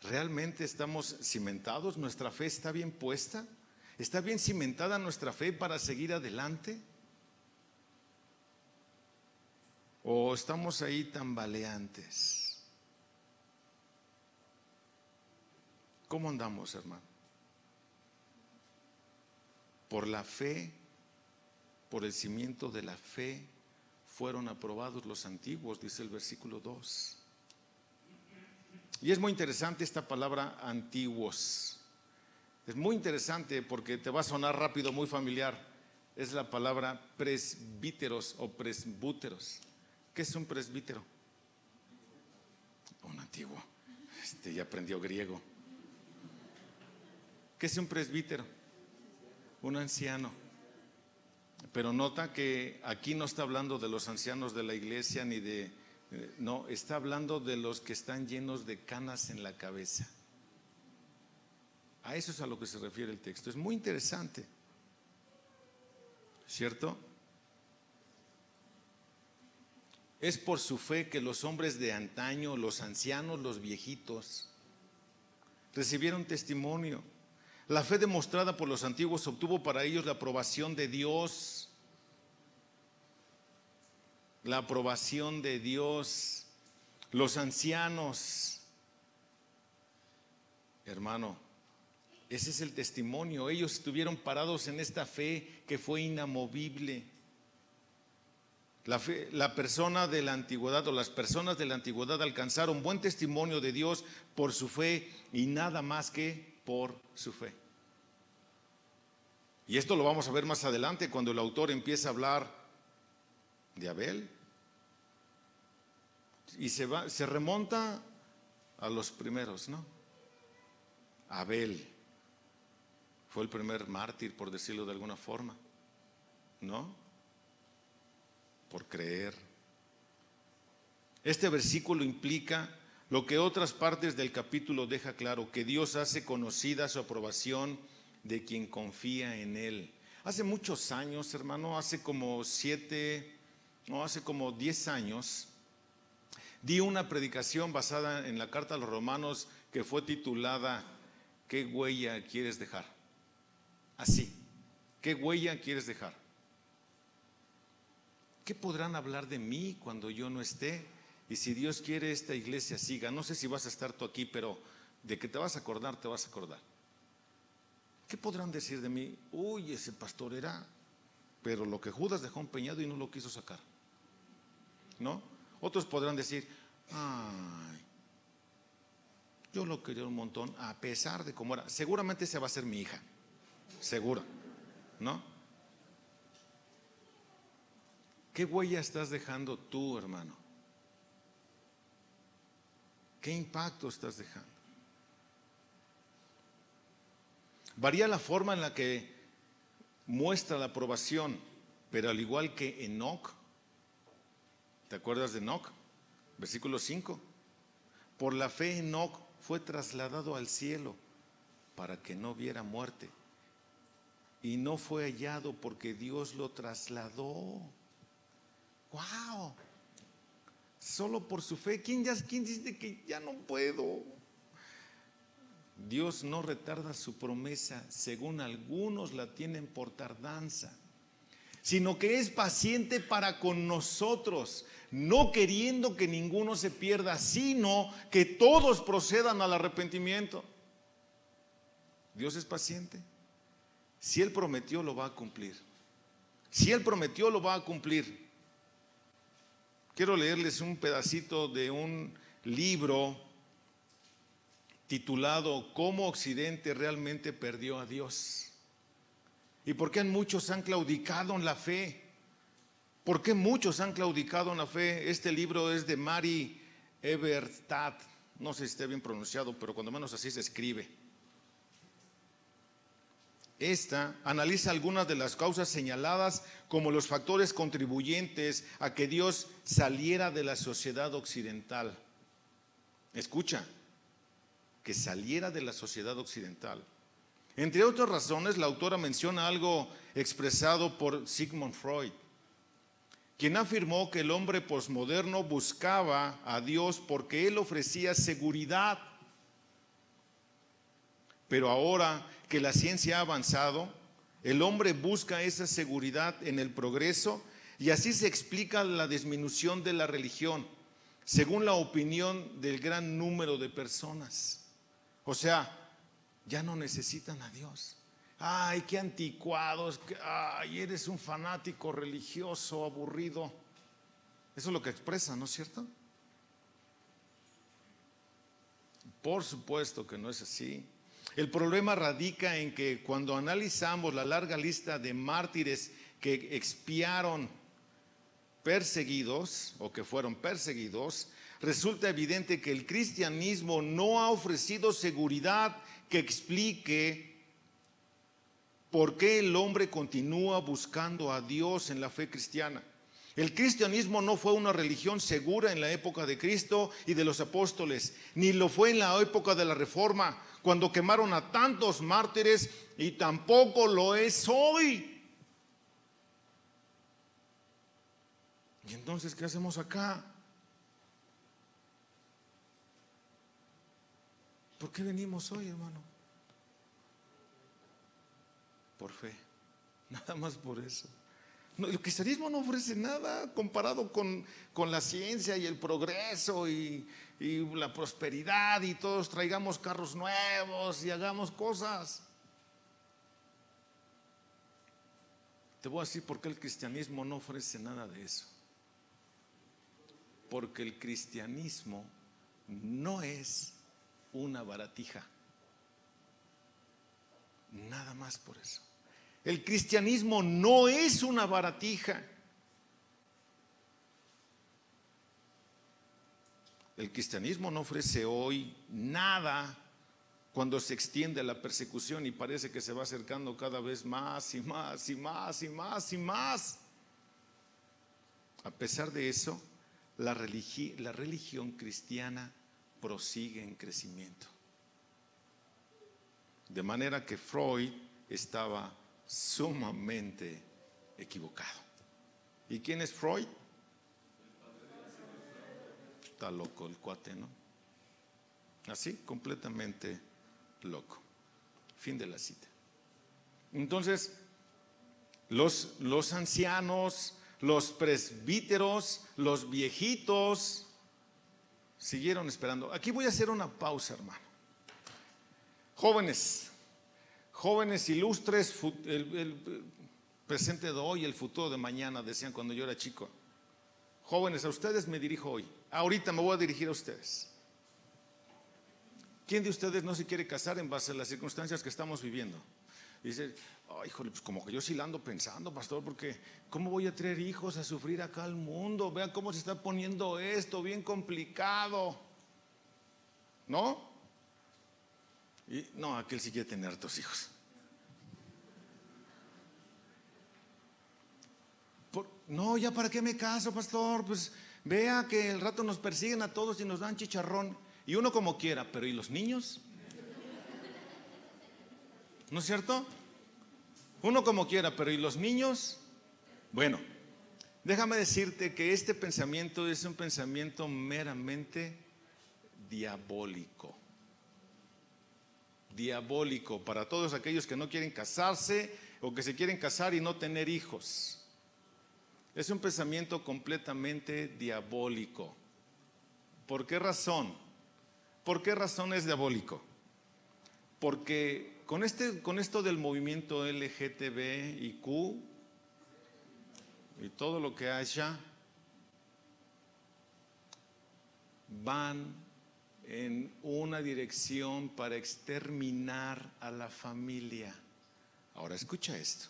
¿Realmente estamos cimentados? ¿Nuestra fe está bien puesta? ¿Está bien cimentada nuestra fe para seguir adelante? ¿O estamos ahí tambaleantes? ¿Cómo andamos, hermano? Por la fe, por el cimiento de la fe, fueron aprobados los antiguos, dice el versículo 2. Y es muy interesante esta palabra antiguos. Es muy interesante porque te va a sonar rápido, muy familiar. Es la palabra presbíteros o presbúteros. ¿Qué es un presbítero? Un antiguo. Ya aprendió griego. ¿Qué es un presbítero? Un anciano. Pero nota que aquí no está hablando de los ancianos de la iglesia ni de... No, está hablando de los que están llenos de canas en la cabeza. A eso es a lo que se refiere el texto. Es muy interesante, ¿cierto? Es por su fe que los hombres de antaño, los ancianos, los viejitos, recibieron testimonio. La fe demostrada por los antiguos obtuvo para ellos la aprobación de Dios. La aprobación de Dios. Los ancianos, hermano, ese es el testimonio. Ellos estuvieron parados en esta fe que fue inamovible. La persona de la antigüedad o las personas de la antigüedad alcanzaron buen testimonio de Dios por su fe y nada más que por su fe. Y esto lo vamos a ver más adelante cuando el autor empieza a hablar de Abel. Y se remonta a los primeros, ¿no? Abel fue el primer mártir, por decirlo de alguna forma, ¿no? Por creer. Este versículo implica lo que otras partes del capítulo deja claro, que Dios hace conocida su aprobación de quien confía en Él. Hace muchos años, hermano, hace como 10 años, di una predicación basada en la carta a los Romanos que fue titulada ¿Qué huella quieres dejar? Así, ¿qué huella quieres dejar? ¿Qué podrán hablar de mí cuando yo no esté? Y si Dios quiere, esta iglesia siga. No sé si vas a estar tú aquí, pero de que te vas a acordar, te vas a acordar. ¿Qué podrán decir de mí? Uy, ese pastor era, pero lo que Judas dejó empeñado y no lo quiso sacar, ¿no? Otros podrán decir, ay, yo lo quería un montón, a pesar de cómo era. Seguramente esa va a ser mi hija, seguro, ¿no? ¿Qué huella estás dejando tú, hermano? ¿Qué impacto estás dejando? Varía la forma en la que muestra la aprobación, pero al igual que Enoc, ¿te acuerdas de Enoc? Versículo 5. Por la fe Enoc fue trasladado al cielo para que no viera muerte. Y no fue hallado porque Dios lo trasladó. ¡Wow! Solo por su fe. ¿Quién dice que ya no puedo? Dios no retarda su promesa, según algunos la tienen por tardanza, sino que es paciente para con nosotros, no queriendo que ninguno se pierda, sino que todos procedan al arrepentimiento. Dios es paciente. Si Él prometió, lo va a cumplir. Si Él prometió, lo va a cumplir. Quiero leerles un pedacito de un libro titulado ¿Cómo Occidente realmente perdió a Dios? ¿Y por qué muchos han claudicado en la fe? ¿Por qué muchos han claudicado en la fe? Este libro es de Mary Eberstadt. No sé si esté bien pronunciado, pero cuando menos así se escribe. Esta analiza algunas de las causas señaladas como los factores contribuyentes a que Dios saliera de la sociedad occidental. Escucha, que saliera de la sociedad occidental. Entre otras razones, la autora menciona algo expresado por Sigmund Freud, quien afirmó que el hombre posmoderno buscaba a Dios porque Él ofrecía seguridad. Pero ahora que la ciencia ha avanzado, el hombre busca esa seguridad en el progreso y así se explica la disminución de la religión, según la opinión del gran número de personas. O sea, ya no necesitan a Dios. Ay, qué anticuados, ay, eres un fanático religioso aburrido. Eso es lo que expresa, ¿no es cierto? Por supuesto que no es así. El problema radica en que cuando analizamos la larga lista de mártires que expiaron perseguidos o que fueron perseguidos, resulta evidente que el cristianismo no ha ofrecido seguridad que explique por qué el hombre continúa buscando a Dios en la fe cristiana. El cristianismo no fue una religión segura en la época de Cristo y de los apóstoles, ni lo fue en la época de la Reforma, cuando quemaron a tantos mártires, y tampoco lo es hoy. ¿Y entonces qué hacemos acá? ¿Por qué venimos hoy, hermano? Por fe, nada más por eso. No, el cristianismo no ofrece nada comparado con la ciencia y el progreso y la prosperidad, y todos traigamos carros nuevos y hagamos cosas. Te voy a decir por qué el cristianismo no ofrece nada de eso. Porque el cristianismo no es una baratija. Nada más por eso. El cristianismo no es una baratija. El cristianismo no ofrece hoy nada cuando se extiende la persecución y parece que se va acercando cada vez más y más y más y más y más. A pesar de eso, la religión cristiana prosigue en crecimiento. De manera que Freud estaba sumamente equivocado. ¿Y quién es Freud? Está loco el cuate, ¿no? Así, completamente loco. Fin de la cita. Entonces, los ancianos, los presbíteros, los viejitos siguieron esperando. Aquí voy a hacer una pausa, hermano. Jóvenes ilustres, el presente de hoy, el futuro de mañana, decían cuando yo era chico. Jóvenes, a ustedes me dirijo hoy. Ahorita me voy a dirigir a ustedes. ¿Quién de ustedes no se quiere casar en base a las circunstancias que estamos viviendo? Dice, Ay, híjole, pues como que yo sí la ando pensando, pastor, porque ¿cómo voy a traer hijos a sufrir acá al mundo? Vean cómo se está poniendo esto, bien complicado, ¿no? Y no, aquel sí quiere tener 2 hijos. No, ya para qué me caso, pastor, pues vea que el rato nos persiguen a todos y nos dan chicharrón. Y uno como quiera, pero ¿y los niños? ¿No es cierto? Uno como quiera, pero ¿y los niños? Bueno, déjame decirte que este pensamiento es un pensamiento meramente diabólico. Diabólico para todos aquellos que no quieren casarse o que se quieren casar y no tener hijos. Es un pensamiento completamente diabólico. ¿Por qué razón? ¿Por qué razón es diabólico? Porque con esto del movimiento LGTBIQ y todo lo que haya, van en una dirección para exterminar a la familia. Ahora escucha esto.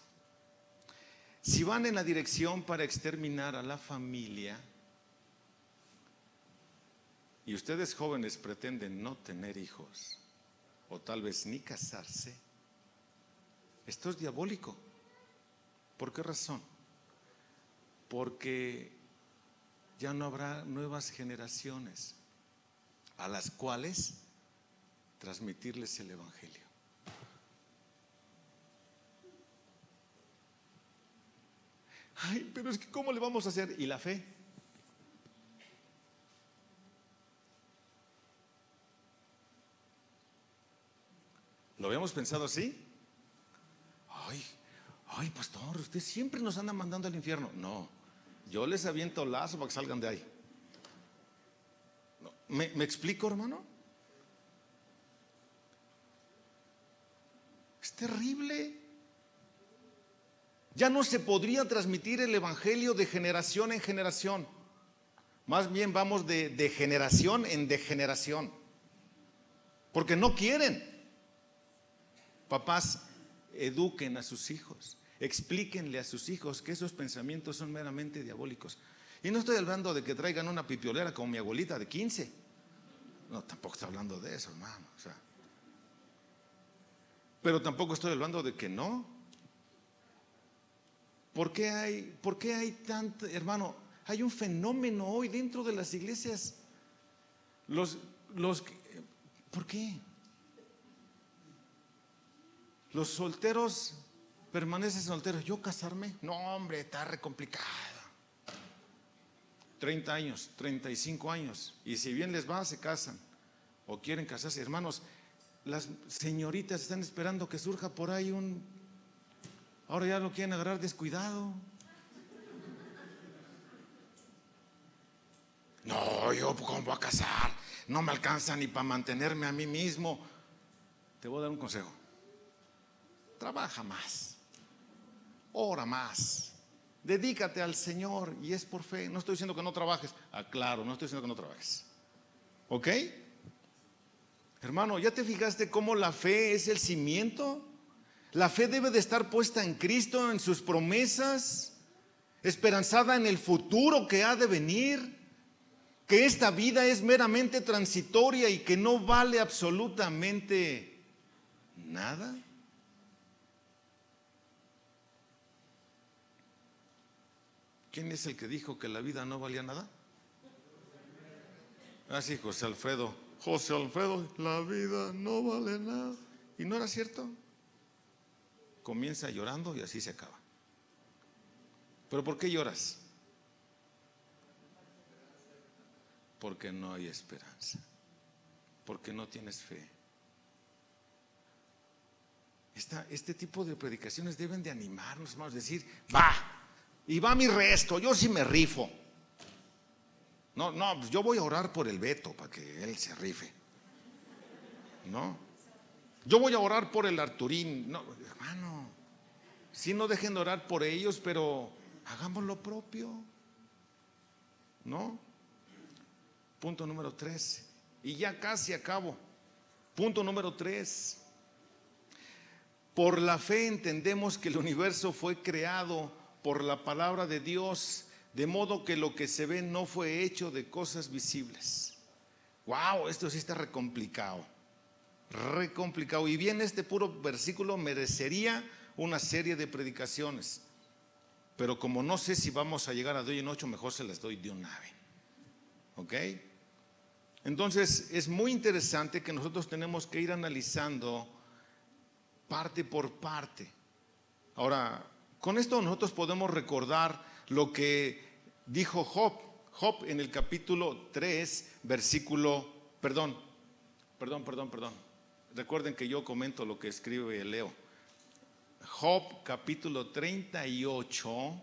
Si van en la dirección para exterminar a la familia y ustedes jóvenes pretenden no tener hijos o tal vez ni casarse, esto es diabólico. ¿Por qué razón? Porque ya no habrá nuevas generaciones a las cuales transmitirles el evangelio. Ay, pero es que ¿cómo le vamos a hacer? ¿Y la fe? ¿Lo habíamos pensado así? Ay, pastor, usted siempre nos anda mandando al infierno. No, yo les aviento lazo para que salgan de ahí. No, ¿me explico, hermano? Es terrible. Ya no se podría transmitir el evangelio de generación en generación. Más bien vamos de generación en degeneración. Porque no quieren. Papás, eduquen a sus hijos. Explíquenle a sus hijos que esos pensamientos son meramente diabólicos. Y no estoy hablando de que traigan una pipiolera como mi abuelita de 15. No, tampoco estoy hablando de eso, hermano. Pero tampoco estoy hablando de que no. ¿Por qué hay tanto, hermano? Hay un fenómeno hoy dentro de las iglesias. ¿Por qué? Los solteros permanecen solteros. ¿Yo casarme? No, hombre, está re complicado. 30 años, 35 años. Y si bien les va, se casan. O quieren casarse. Hermanos, las señoritas están esperando que surja por ahí ahora ya lo quieren agarrar descuidado. No, yo ¿cómo voy a casar? No me alcanza ni para mantenerme a mí mismo. Te voy a dar un consejo. Trabaja más. Ora más. Dedícate al Señor y es por fe. No estoy diciendo que no trabajes. Claro, no estoy diciendo que no trabajes. ¿Ok? Hermano, ¿ya te fijaste cómo la fe es el cimiento? La fe debe de estar puesta en Cristo, en sus promesas, esperanzada en el futuro que ha de venir, que esta vida es meramente transitoria y que no vale absolutamente nada. ¿Quién es el que dijo que la vida no valía nada? Sí, José Alfredo. José Alfredo, la vida no vale nada. ¿Y no era cierto? Comienza llorando y así se acaba. ¿Pero por qué lloras? Porque no hay esperanza. Porque no tienes fe. Este tipo de predicaciones deben de animarnos, hermanos, decir, va, y va mi resto, yo sí me rifo. No, pues yo voy a orar por el Beto para que él se rife. No, yo voy a orar por el Arturín. No, hermano, sí, no dejen de orar por ellos, pero hagamos lo propio. ¿No? Punto número 3. Y ya casi acabo. Punto número 3. Por la fe entendemos que el universo fue creado por la palabra de Dios, de modo que lo que se ve no fue hecho de cosas visibles. Wow, esto sí está re complicado. Y bien, este puro versículo merecería una serie de predicaciones, pero como no sé si vamos a llegar a de hoy en 8, mejor se las doy de una vez. ¿Ok? Entonces es muy interesante que nosotros tenemos que ir analizando parte por parte. Ahora, con esto nosotros podemos recordar lo que dijo Job en el capítulo 3, versículo, perdón. Recuerden que yo comento lo que escribe Leo. Job capítulo 38,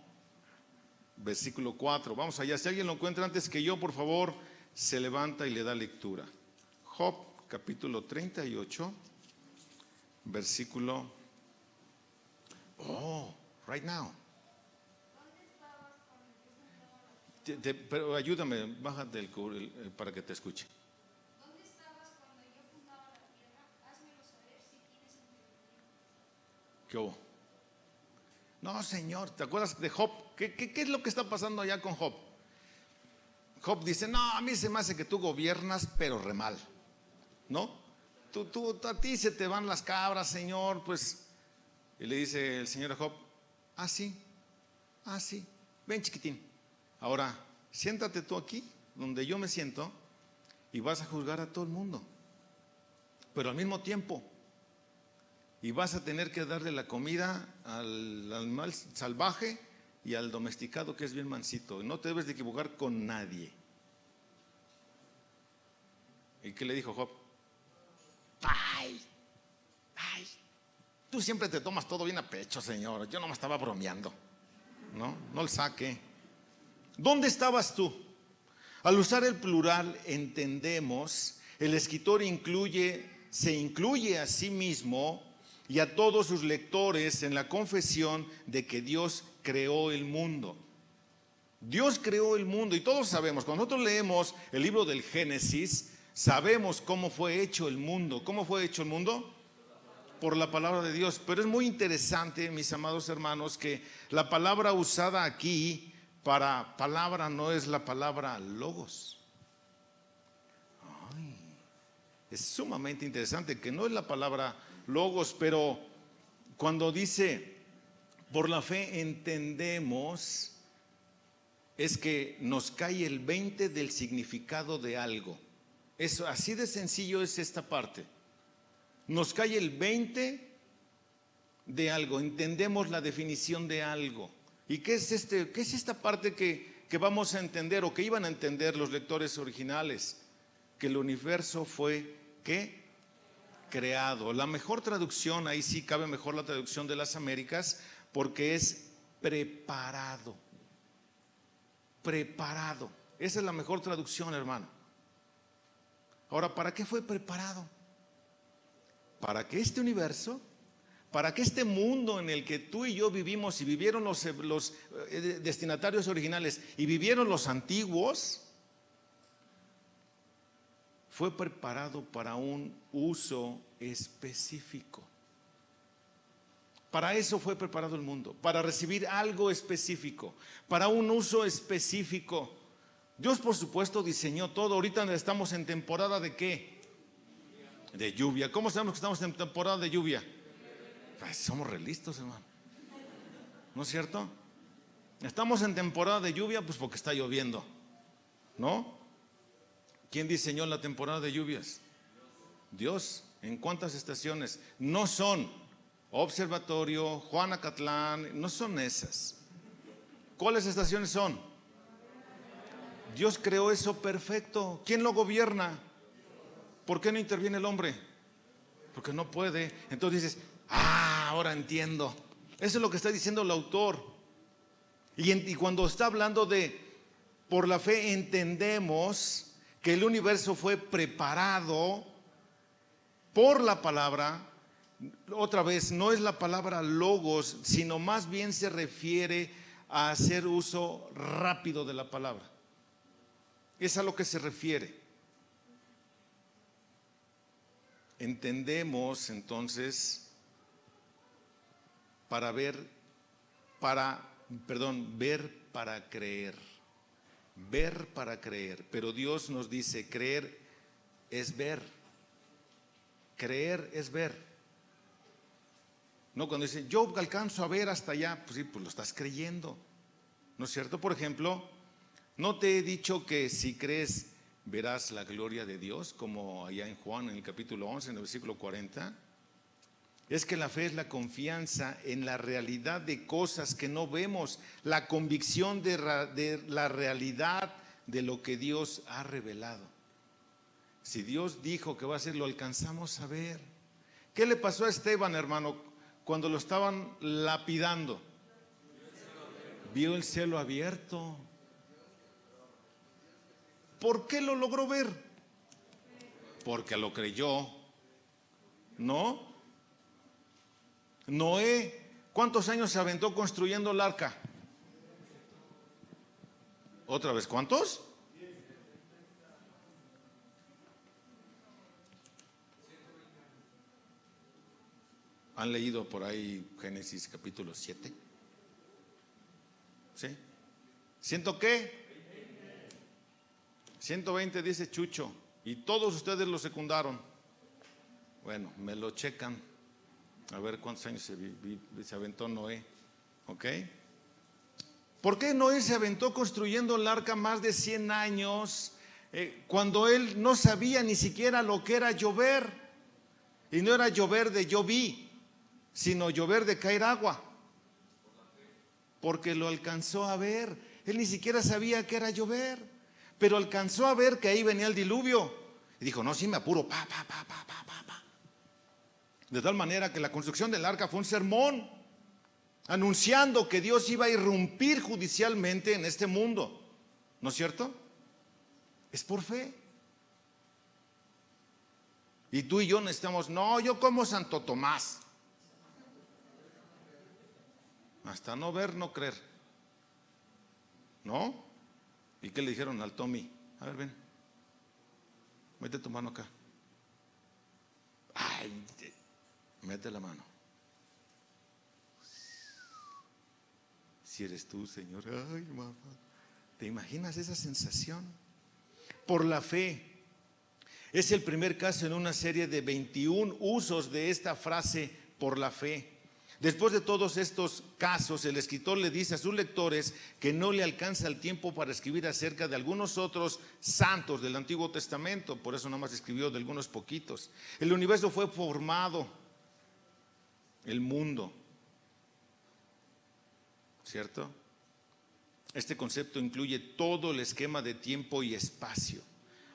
versículo 4. Vamos allá, si alguien lo encuentra antes que yo, por favor, se levanta y le da lectura. Job capítulo 38, versículo, right now. Pero ayúdame, bájate el para que te escuche. ¿Dónde estabas cuando yo fundaba la tierra? Házmelo saber si tienes entendimiento. ¿Qué hubo? No, Señor, ¿te acuerdas de Job? ¿Qué es lo que está pasando allá con Job? Job dice, no, a mí se me hace que tú gobiernas, pero re mal, ¿no? A ti se te van las cabras, Señor, pues. Y le dice el Señor a Job, sí, ven chiquitín. Ahora, siéntate tú aquí, donde yo me siento, y vas a juzgar a todo el mundo. Pero al mismo tiempo, y vas a tener que darle la comida al animal salvaje y al domesticado, que es bien mansito. No te debes de equivocar con nadie. ¿Y qué le dijo Job? Ay, tú siempre te tomas todo bien a pecho, Señor. Yo no me estaba bromeando. No el saque. ¿Dónde estabas tú? Al usar el plural entendemos, el escritor se incluye a sí mismo y a todos sus lectores en la confesión de que Dios creó el mundo. Dios creó el mundo y todos sabemos, cuando nosotros leemos el libro del Génesis, sabemos cómo fue hecho el mundo. ¿Cómo fue hecho el mundo? Por la palabra de Dios. Pero es muy interesante, mis amados hermanos, que la palabra usada aquí para palabra no es la palabra logos. Es sumamente interesante que no es la palabra logos, pero cuando dice por la fe entendemos, es que nos cae el 20 del significado de algo. Eso, así de sencillo es esta parte. Nos cae el 20 de algo, entendemos la definición de algo. ¿Y qué es esta parte que vamos a entender o que iban a entender los lectores originales? Que el universo fue, ¿qué? Creado. La mejor traducción, ahí sí cabe mejor la traducción de las Américas, porque es preparado. Preparado. Esa es la mejor traducción, hermano. Ahora, ¿para qué fue preparado? Para que este universo, para que este mundo en el que tú y yo vivimos y vivieron los destinatarios originales y vivieron los antiguos, fue preparado para un uso específico. Para eso fue preparado el mundo, para recibir algo específico, para un uso específico. Dios, por supuesto, diseñó todo. Ahorita estamos en temporada ¿de qué? De lluvia. ¿Cómo sabemos que estamos en temporada de lluvia? Pues somos re listos, hermano. ¿No es cierto? Estamos en temporada de lluvia, pues porque está lloviendo, ¿no? ¿Quién diseñó la temporada de lluvias? Dios. ¿En cuántas estaciones? No son Observatorio, Juanacatlán, no son esas. ¿Cuáles estaciones son? Dios creó eso perfecto. ¿Quién lo gobierna? ¿Por qué no interviene el hombre? Porque no puede. Entonces dices, ahora entiendo. Eso es lo que está diciendo el autor. Y cuando está hablando de por la fe entendemos que el universo fue preparado por la palabra. Otra vez, no es la palabra logos, sino más bien se refiere a hacer uso rápido de la palabra. Es a lo que se refiere. Entendemos entonces ver para creer. Ver para creer. Pero Dios nos dice, creer es ver. Creer es ver. No, cuando dice, yo alcanzo a ver hasta allá, pues sí, pues lo estás creyendo. ¿No es cierto? Por ejemplo, ¿no te he dicho que si crees verás la gloria de Dios? Como allá en Juan, en el capítulo 11, en el versículo 40. Es que la fe es la confianza en la realidad de cosas que no vemos, la convicción de la realidad de lo que Dios ha revelado. Si Dios dijo que va a hacer, lo alcanzamos a ver. ¿Qué le pasó a Esteban, hermano, cuando lo estaban lapidando? Vio el cielo abierto. ¿Por qué lo logró ver? Porque lo creyó. ¿No? Noé, ¿cuántos años se aventó construyendo el arca? ¿Otra vez cuántos? ¿Han leído por ahí Génesis capítulo 7? ¿Sí? ¿Ciento qué? 120 dice Chucho. Y todos ustedes lo secundaron. Bueno, me lo checan. A ver cuántos años se aventó Noé. ¿Ok? ¿Por qué Noé se aventó construyendo el arca más de 100 años cuando él no sabía ni siquiera lo que era llover? Y no era llover de yo vi, sino llover de caer agua. Porque lo alcanzó a ver. Él ni siquiera sabía que era llover, pero alcanzó a ver que ahí venía el diluvio. Y dijo, no, sí me apuro, pa. De tal manera que la construcción del arca fue un sermón anunciando que Dios iba a irrumpir judicialmente en este mundo. ¿No es cierto? Es por fe. Y tú y yo necesitamos, no, yo como Santo Tomás. Hasta no ver, no creer. ¿No? ¿Y qué le dijeron al Tommy? A ver, ven, mete tu mano acá. Ay, mete la mano. Si eres tú, Señor. Ay, mamá. ¿Te imaginas esa sensación? Por la fe. Es el primer caso en una serie de 21 usos de esta frase, por la fe. Después de todos estos casos, el escritor le dice a sus lectores que no le alcanza el tiempo para escribir acerca de algunos otros santos del Antiguo Testamento. Por eso nomás escribió de algunos poquitos. El universo fue formado, el mundo, ¿cierto? Este concepto incluye todo el esquema de tiempo y espacio.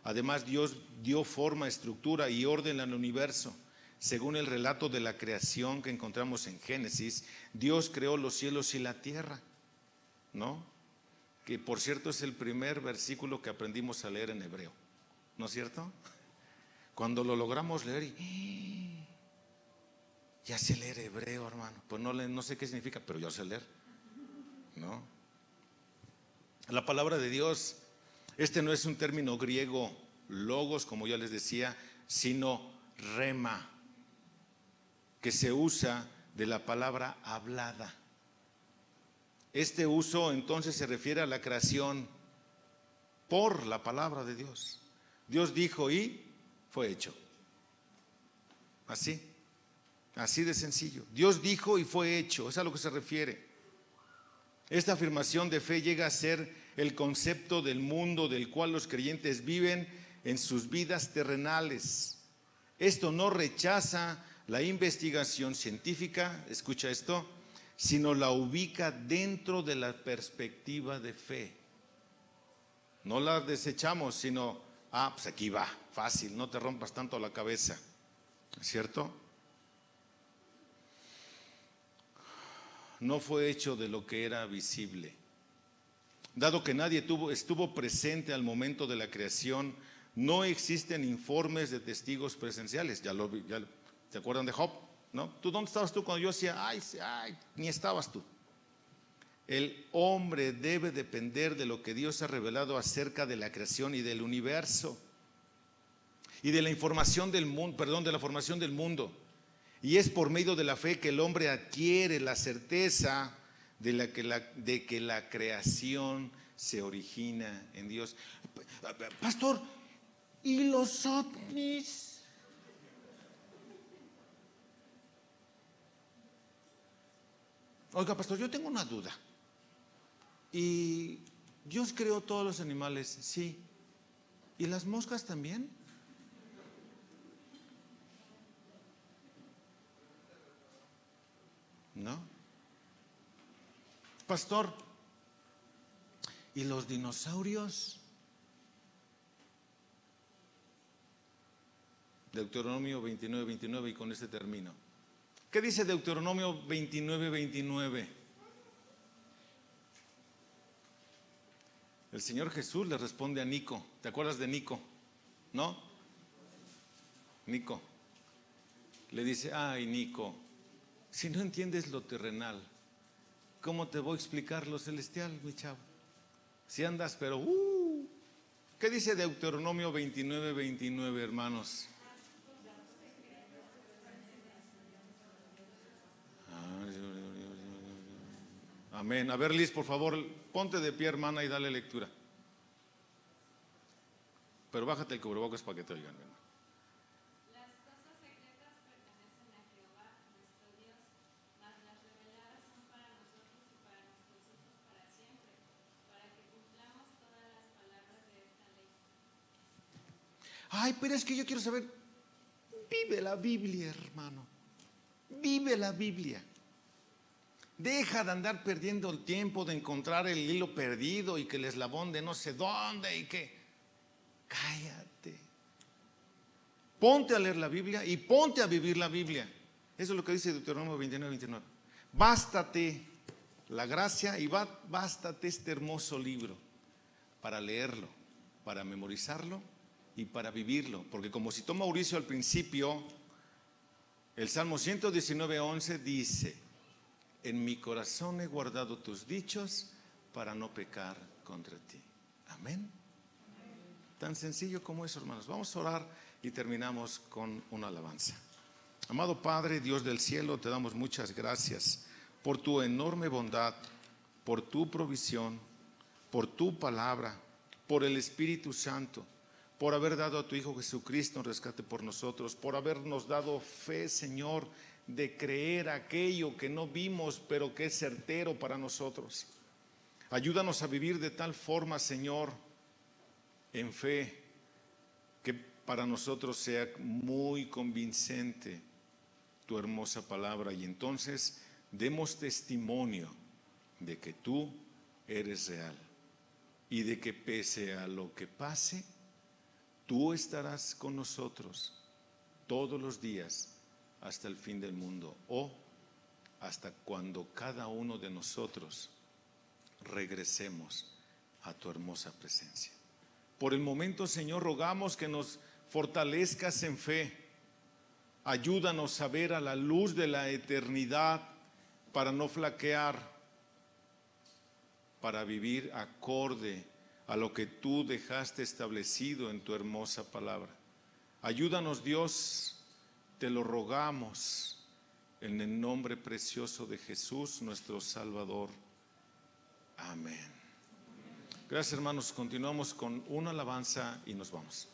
Además, Dios dio forma, estructura y orden al universo. Según el relato de la creación que encontramos en Génesis, Dios creó los cielos y la tierra, ¿no? Que por cierto es el primer versículo que aprendimos a leer en hebreo, ¿no es cierto? Cuando lo logramos leer y ya sé leer hebreo, hermano. Pues no sé qué significa, pero yo sé leer, ¿no? La palabra de Dios, este no es un término griego, logos, como ya les decía, sino rema, que se usa de la palabra hablada. Este uso entonces se refiere a la creación por la palabra de Dios. Dios dijo y fue hecho. Así de sencillo. Dios dijo y fue hecho, es a lo que se refiere. Esta afirmación de fe llega a ser el concepto del mundo del cual los creyentes viven en sus vidas terrenales. Esto no rechaza la investigación científica, escucha esto, sino la ubica dentro de la perspectiva de fe. No la desechamos, sino, pues aquí va, fácil, no te rompas tanto la cabeza, ¿cierto? No fue hecho de lo que era visible. Dado que nadie estuvo presente al momento de la creación, no existen informes de testigos presenciales. Ya ¿se acuerdan de Job? ¿No? ¿Tú dónde estabas tú cuando yo decía, ay, ni estabas tú? El hombre debe depender de lo que Dios ha revelado acerca de la creación y del universo y de la información del mundo, de la formación del mundo. Y es por medio de la fe que el hombre adquiere la certeza de que la creación se origina en Dios. Pastor, ¿y los ovnis? Oiga, pastor, yo tengo una duda. ¿Y Dios creó todos los animales? Sí. ¿Y las moscas también? ¿No? Pastor, ¿y los dinosaurios? Deuteronomio 29, 29, y con este termino. ¿Qué dice Deuteronomio 29, 29? El Señor Jesús le responde a Nico. ¿Te acuerdas de Nico? ¿No? Nico. Le dice, ay Nico, si no entiendes lo terrenal, ¿cómo te voy a explicar lo celestial, mi chavo? Si andas, pero ¿qué dice Deuteronomio 29, 29, hermanos? Amén. A ver, Liz, por favor, ponte de pie, hermana, y dale lectura. Pero bájate el cubrebocas para que te oigan, hermano. Las cosas secretas pertenecen a Jehová, nuestro Dios, mas las reveladas son para nosotros y para nuestros hijos para siempre, para que cumplamos todas las palabras de esta ley. Ay, pero es que yo quiero saber. Vive la Biblia, hermano. Vive la Biblia. Deja de andar perdiendo el tiempo de encontrar el hilo perdido y que el eslabón de no sé dónde y que... Cállate. Ponte a leer la Biblia y ponte a vivir la Biblia. Eso es lo que dice Deuteronomio 29, 29. Bástate la gracia y bástate este hermoso libro para leerlo, para memorizarlo y para vivirlo. Porque como citó Mauricio al principio, el Salmo 119, 11 dice: en mi corazón he guardado tus dichos para no pecar contra ti. Amén. Tan sencillo como eso, hermanos. Vamos a orar y terminamos con una alabanza. Amado Padre, Dios del cielo, te damos muchas gracias por tu enorme bondad, por tu provisión, por tu palabra, por el Espíritu Santo, por haber dado a tu Hijo Jesucristo un rescate por nosotros, por habernos dado fe, Señor, de creer aquello que no vimos, pero que es certero para nosotros. Ayúdanos a vivir de tal forma, Señor, en fe, que para nosotros sea muy convincente tu hermosa palabra, y entonces demos testimonio de que tú eres real y de que pese a lo que pase, tú estarás con nosotros todos los días hasta el fin del mundo, o hasta cuando cada uno de nosotros regresemos a tu hermosa presencia. Por el momento, Señor, rogamos que nos fortalezcas en fe. Ayúdanos a ver a la luz de la eternidad para no flaquear, para vivir acorde a lo que tú dejaste establecido en tu hermosa palabra. Ayúdanos, Dios, te lo rogamos en el nombre precioso de Jesús, nuestro Salvador. Amén. Gracias, hermanos. Continuamos con una alabanza y nos vamos.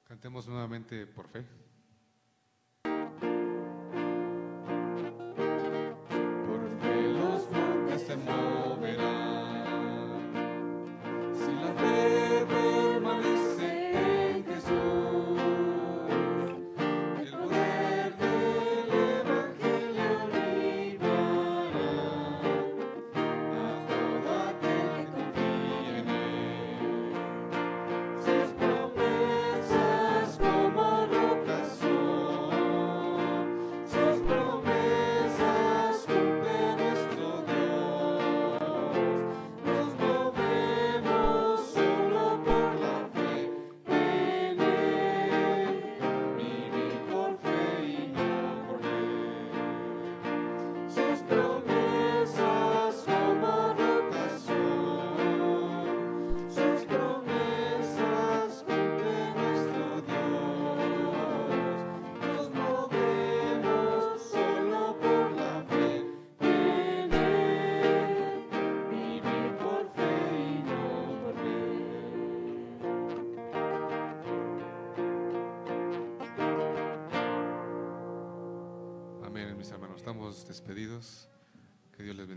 Cantemos nuevamente por fe. Por fe estamos despedidos. Que Dios les bendiga.